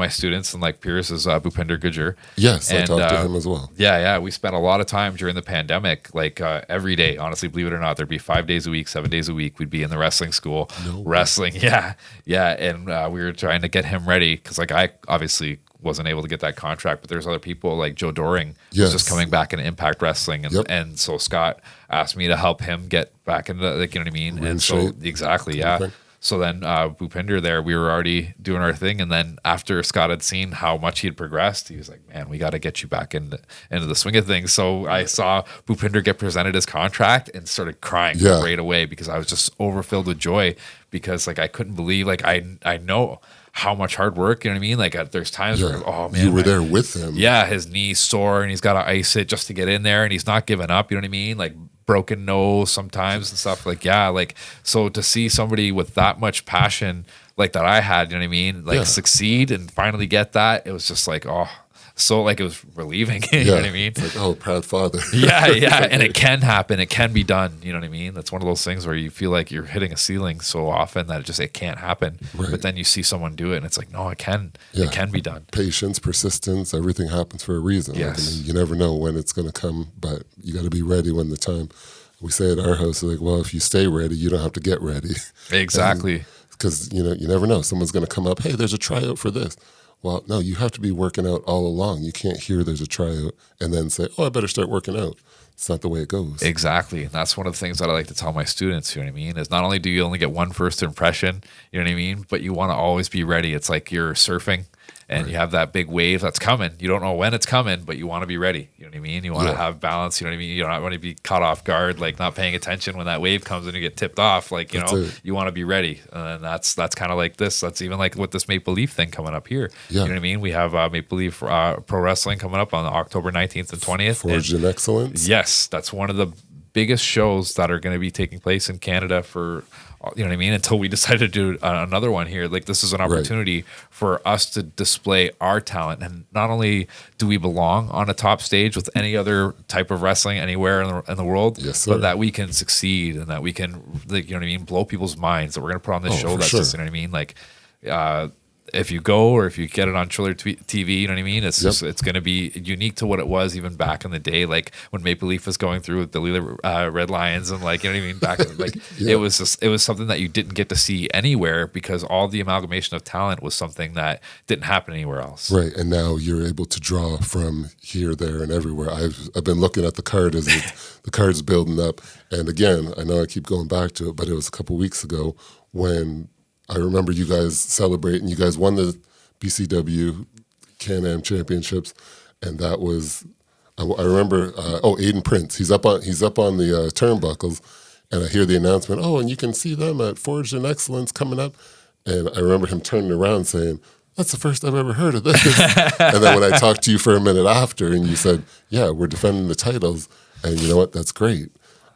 students and like peers is Bhupinder Gujjar. Yes, I talked to him as well. Yeah. We spent a lot of time during the pandemic, like every day, honestly, believe it or not, there'd be 5 days a week, 7 days a week. We'd be in the wrestling school, wrestling. Yeah. And we were trying to get him ready because like I obviously wasn't able to get that contract, but there's other people like Joe Doring who's just coming back in Impact Wrestling. And so Scott asked me to help him get back into, like, you know what I mean? Ring and shape. so exactly. Yeah. Okay. So then Bhupinder there, we were already doing our thing. And then after Scott had seen how much he had progressed, he was like, man, we got to get you back into the swing of things. So I saw Bhupinder get presented his contract and started crying right away because I was just overfilled with joy because like I couldn't believe, like I know how much hard work, you know what I mean? Like there's times where, oh man, you were there with him. Yeah, his knee's sore and he's got to ice it just to get in there and he's not giving up, you know what I mean? Like broken nose sometimes and stuff. Like, yeah, like, so to see somebody with that much passion like that I had, you know what I mean? Like succeed and finally get that, it was just like, oh, so like it was relieving, you know what I mean? It's like, oh, proud father. Yeah. And it can happen. It can be done. You know what I mean? That's one of those things where you feel like you're hitting a ceiling so often that it can't happen. Right. But then you see someone do it and it's like, no, it can be done. Patience, persistence, everything happens for a reason. Yes. Like, I mean, you never know when it's going to come, but you got to be ready when the time. We say at our house, like, well, if you stay ready, you don't have to get ready. Exactly. Because, you never know. Someone's going to come up, hey, there's a tryout for this. Well, no, you have to be working out all along. You can't hear there's a tryout and then say, oh, I better start working out. It's not the way it goes. Exactly. And that's one of the things that I like to tell my students, you know what I mean, is not only do you only get one first impression, you know what I mean, but you want to always be ready. It's like you're surfing and you have that big wave that's coming. You don't know when it's coming, but you want to be ready. You know what I mean? You want to have balance. You know what I mean? You don't want to be caught off guard, like not paying attention when that wave comes and you get tipped off. Like, you want to be ready. And that's kind of like this. That's even like with this Maple Leaf thing coming up here. Yeah. You know what I mean? We have Maple Leaf Pro Wrestling coming up on October 19th and 20th. Forged in Excellence. Yes. That's one of the biggest shows that are going to be taking place in Canada for, you know what I mean, until we decide to do another one here. Like this is an opportunity for us to display our talent. And not only do we belong on a top stage with any other type of wrestling anywhere in the world, but that we can succeed and that we can, like, you know what I mean, blow people's minds, that we're going to put on this show that's just, you know what I mean, like, if you go or if you get it on Triller TV, you know what I mean? It's just, it's going to be unique to what it was even back in the day, like when Maple Leaf was going through with the Lila Red Lions and like, you know what I mean? Back like it was something that you didn't get to see anywhere because all the amalgamation of talent was something that didn't happen anywhere else. Right, and now you're able to draw from here, there, and everywhere. I've been looking at the card as the card's building up, and again, I know I keep going back to it, but it was a couple weeks ago when I remember you guys celebrating. You guys won the BCW Can-Am Championships, and that was I remember. Aiden Prince. He's up on the turnbuckles, and I hear the announcement. Oh, and you can see them at Forged in Excellence coming up. And I remember him turning around saying, "That's the first I've ever heard of this." And then when I talked to you for a minute after, and you said, "Yeah, we're defending the titles," and you know what? That's great.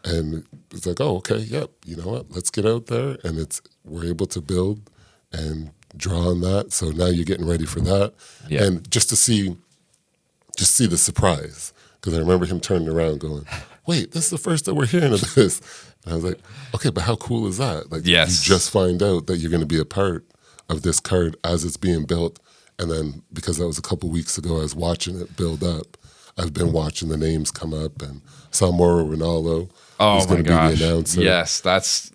And it's like, oh, okay, yep. You know what? Let's get out there, and we're able to build and draw on that. So now you're getting ready for that, and just to see the surprise, because I remember him turning around, going, "Wait, this is the first that we're hearing of this." And I was like, "Okay, but how cool is that? Like, you just find out that you're going to be a part of this card as it's being built." And then because that was a couple weeks ago, I was watching it build up. I've been watching the names come up, and saw Mauro Ronaldo. Oh He's my going to gosh! be the announcer. Yes, that's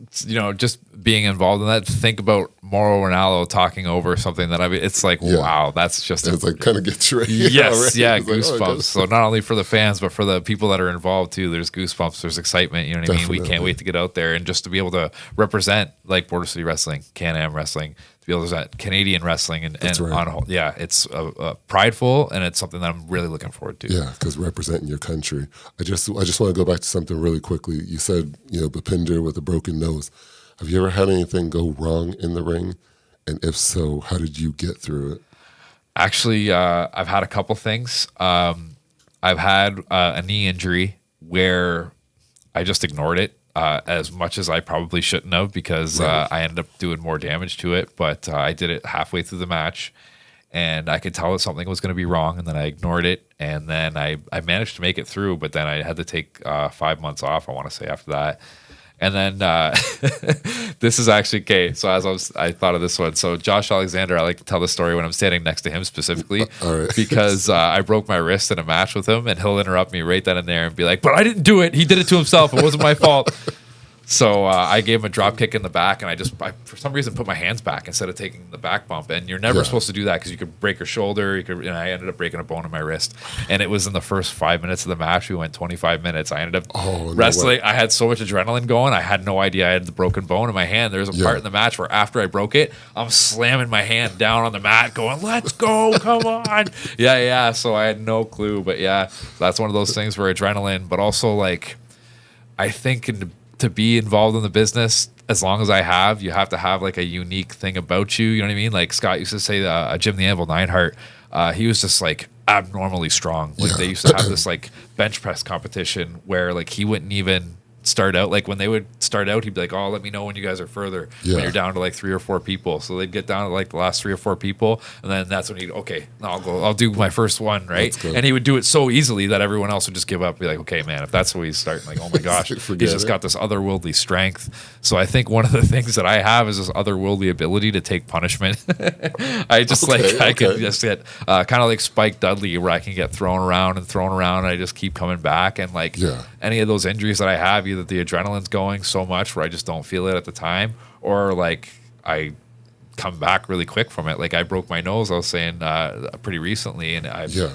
just being involved in that. Think about Mauro Ronaldo talking over something that it's like wow, that's just it's like kind of gets you ready. Yes, yeah, it's goosebumps. Like, so not only for the fans, but for the people that are involved too. There's goosebumps. There's excitement. You know what I mean? We can't wait to get out there and just to be able to represent like Border City Wrestling, Can-Am Wrestling, to be able to represent Canadian wrestling, and right. on a whole, it's prideful, and it's something that I'm really looking forward to. Yeah, because representing your country. I just want to go back to something really quickly. You said Bhupinder with a broken nose. Have you ever had anything go wrong in the ring? And if so, how did you get through it? Actually, I've had a couple things. I've had a knee injury where I just ignored it as much as I probably shouldn't have, because I ended up doing more damage to it. But I did it halfway through the match, and I could tell that something was going to be wrong, and then I ignored it. And then I managed to make it through, but then I had to take 5 months off, I want to say, after that. And then this is actually, okay, so I thought of this one. So Josh Alexander, I like to tell the story when I'm standing next to him specifically, because I broke my wrist in a match with him, and he'll interrupt me right then and there and be like, but I didn't do it. He did it to himself. It wasn't my fault. So I gave him a drop kick in the back, and I for some reason put my hands back instead of taking the back bump. And you're never supposed to do that, because you could break your shoulder. And I ended up breaking a bone in my wrist. And it was in the first 5 minutes of the match. We went 25 minutes. I ended up wrestling. I had so much adrenaline going. I had no idea I had the broken bone in my hand. There's a part in the match where after I broke it, I'm slamming my hand down on the mat going, let's go, come on. Yeah. So I had no clue. But yeah, that's one of those things where adrenaline, but also like, I think to be involved in the business, as long as I have, you have to have like a unique thing about you. You know what I mean? Like Scott used to say, Jim the Anvil Neidhart, he was just like abnormally strong. Like they used to have this like bench press competition where like he wouldn't even start out. Like when they would start out, he'd be like, oh, let me know when you guys are further, when you're down to like 3 or 4 people. So they'd get down to like the last 3 or 4 people, and then that's when I'll do my first one, right? And he would do it so easily that everyone else would just give up, be like, okay, man, if that's where he's starting, like, oh my gosh, he's just got this otherworldly strength. So I think one of the things that I have is this otherworldly ability to take punishment. I just I can just get kind of like Spike Dudley, where I can get thrown around, and I just keep coming back. And like any of those injuries that I have, either the adrenaline's going so much where I just don't feel it at the time, or like I come back really quick from it. Like I broke my nose, I was saying pretty recently, and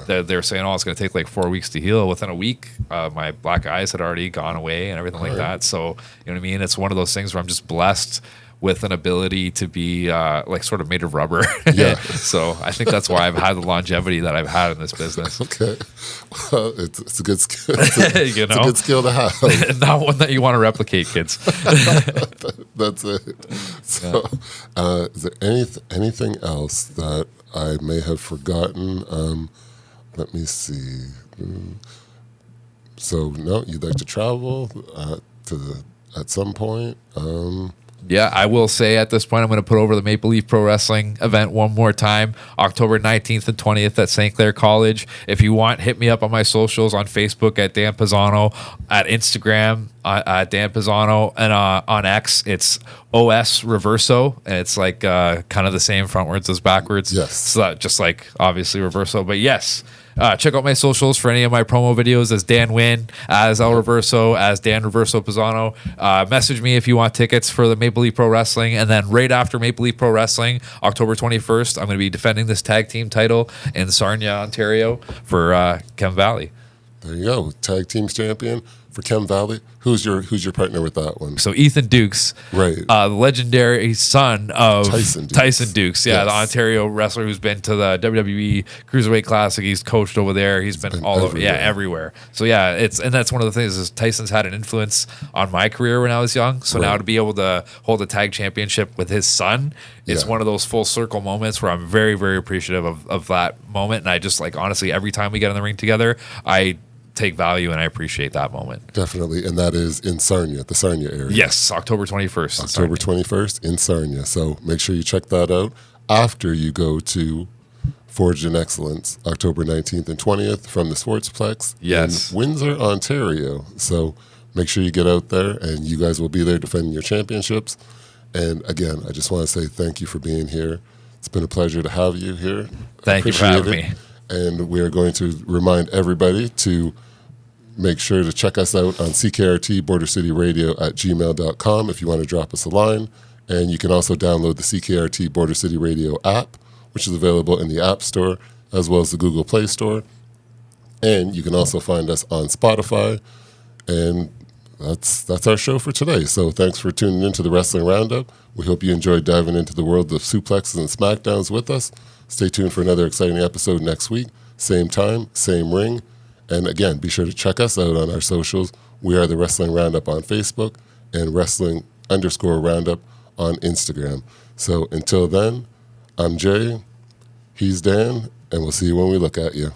they're saying, oh, it's going to take like 4 weeks to heal. Within a week, my black eyes had already gone away and everything like that. So, you know what I mean? It's one of those things where I'm just blessed with an ability to be like sort of made of rubber. So I think that's why I've had the longevity that I've had in this business. Okay. Well, it's a good skill. It's a good skill to have. Not one that you want to replicate, kids. That's it. So is there anything else that I may have forgotten? Let me see. So no, you'd like to travel at some point? Yeah, I will say at this point, I'm going to put over the Maple Leaf Pro Wrestling event one more time, October 19th and 20th at St. Clair College. If you want, hit me up on my socials, on Facebook at Dan Pizzano, at Instagram at Dan Pizzano, and on X, it's OS Reverso. And it's like kind of the same frontwards as backwards. Yes. So just like obviously Reverso, but yes. Check out my socials for any of my promo videos as Dan Wynn, as El Reverso, as Dan Reverso Pizzano. Message me if you want tickets for the Maple Leaf Pro Wrestling. And then right after Maple Leaf Pro Wrestling, October 21st, I'm going to be defending this tag team title in Sarnia, Ontario for Chem Valley. There you go. Tag team champion for Chem Valley. Who's your partner with that one? So Ethan Dukes, right? The legendary son of Tyson Dukes. The Ontario wrestler who's been to the WWE Cruiserweight Classic. He's coached over there. He's been all over, everywhere. So that's one of the things is Tyson's had an influence on my career when I was young. So now to be able to hold a tag championship with his son, it's one of those full circle moments where I'm very, very appreciative of that moment. And I just like honestly, every time we get in the ring together, I take value and I appreciate that moment. Definitely. And that is in Sarnia, the Sarnia area. Yes, October 21st. October 21st in Sarnia. So make sure you check that out after you go to Forged in Excellence, October 19th and 20th from the Sportsplex in Windsor, Ontario. So make sure you get out there and you guys will be there defending your championships. And again, I just want to say thank you for being here. It's been a pleasure to have you here. Thank you for having me. And we are going to remind everybody to make sure to check us out on CKRT bordercityradio at gmail.com if you want to drop us a line. And you can also download the CKRT Border City Radio app, which is available in the App Store as well as the Google Play Store. And you can also find us on Spotify. And that's our show for today. So thanks for tuning into the Wrestling Roundup. We hope you enjoyed diving into the world of suplexes and smackdowns with us. Stay tuned for another exciting episode next week. Same time, same ring. And again, be sure to check us out on our socials. We are the Wrestling Roundup on Facebook and Wrestling_Roundup on Instagram. So until then, I'm Jay, he's Dan, and we'll see you when we look at you.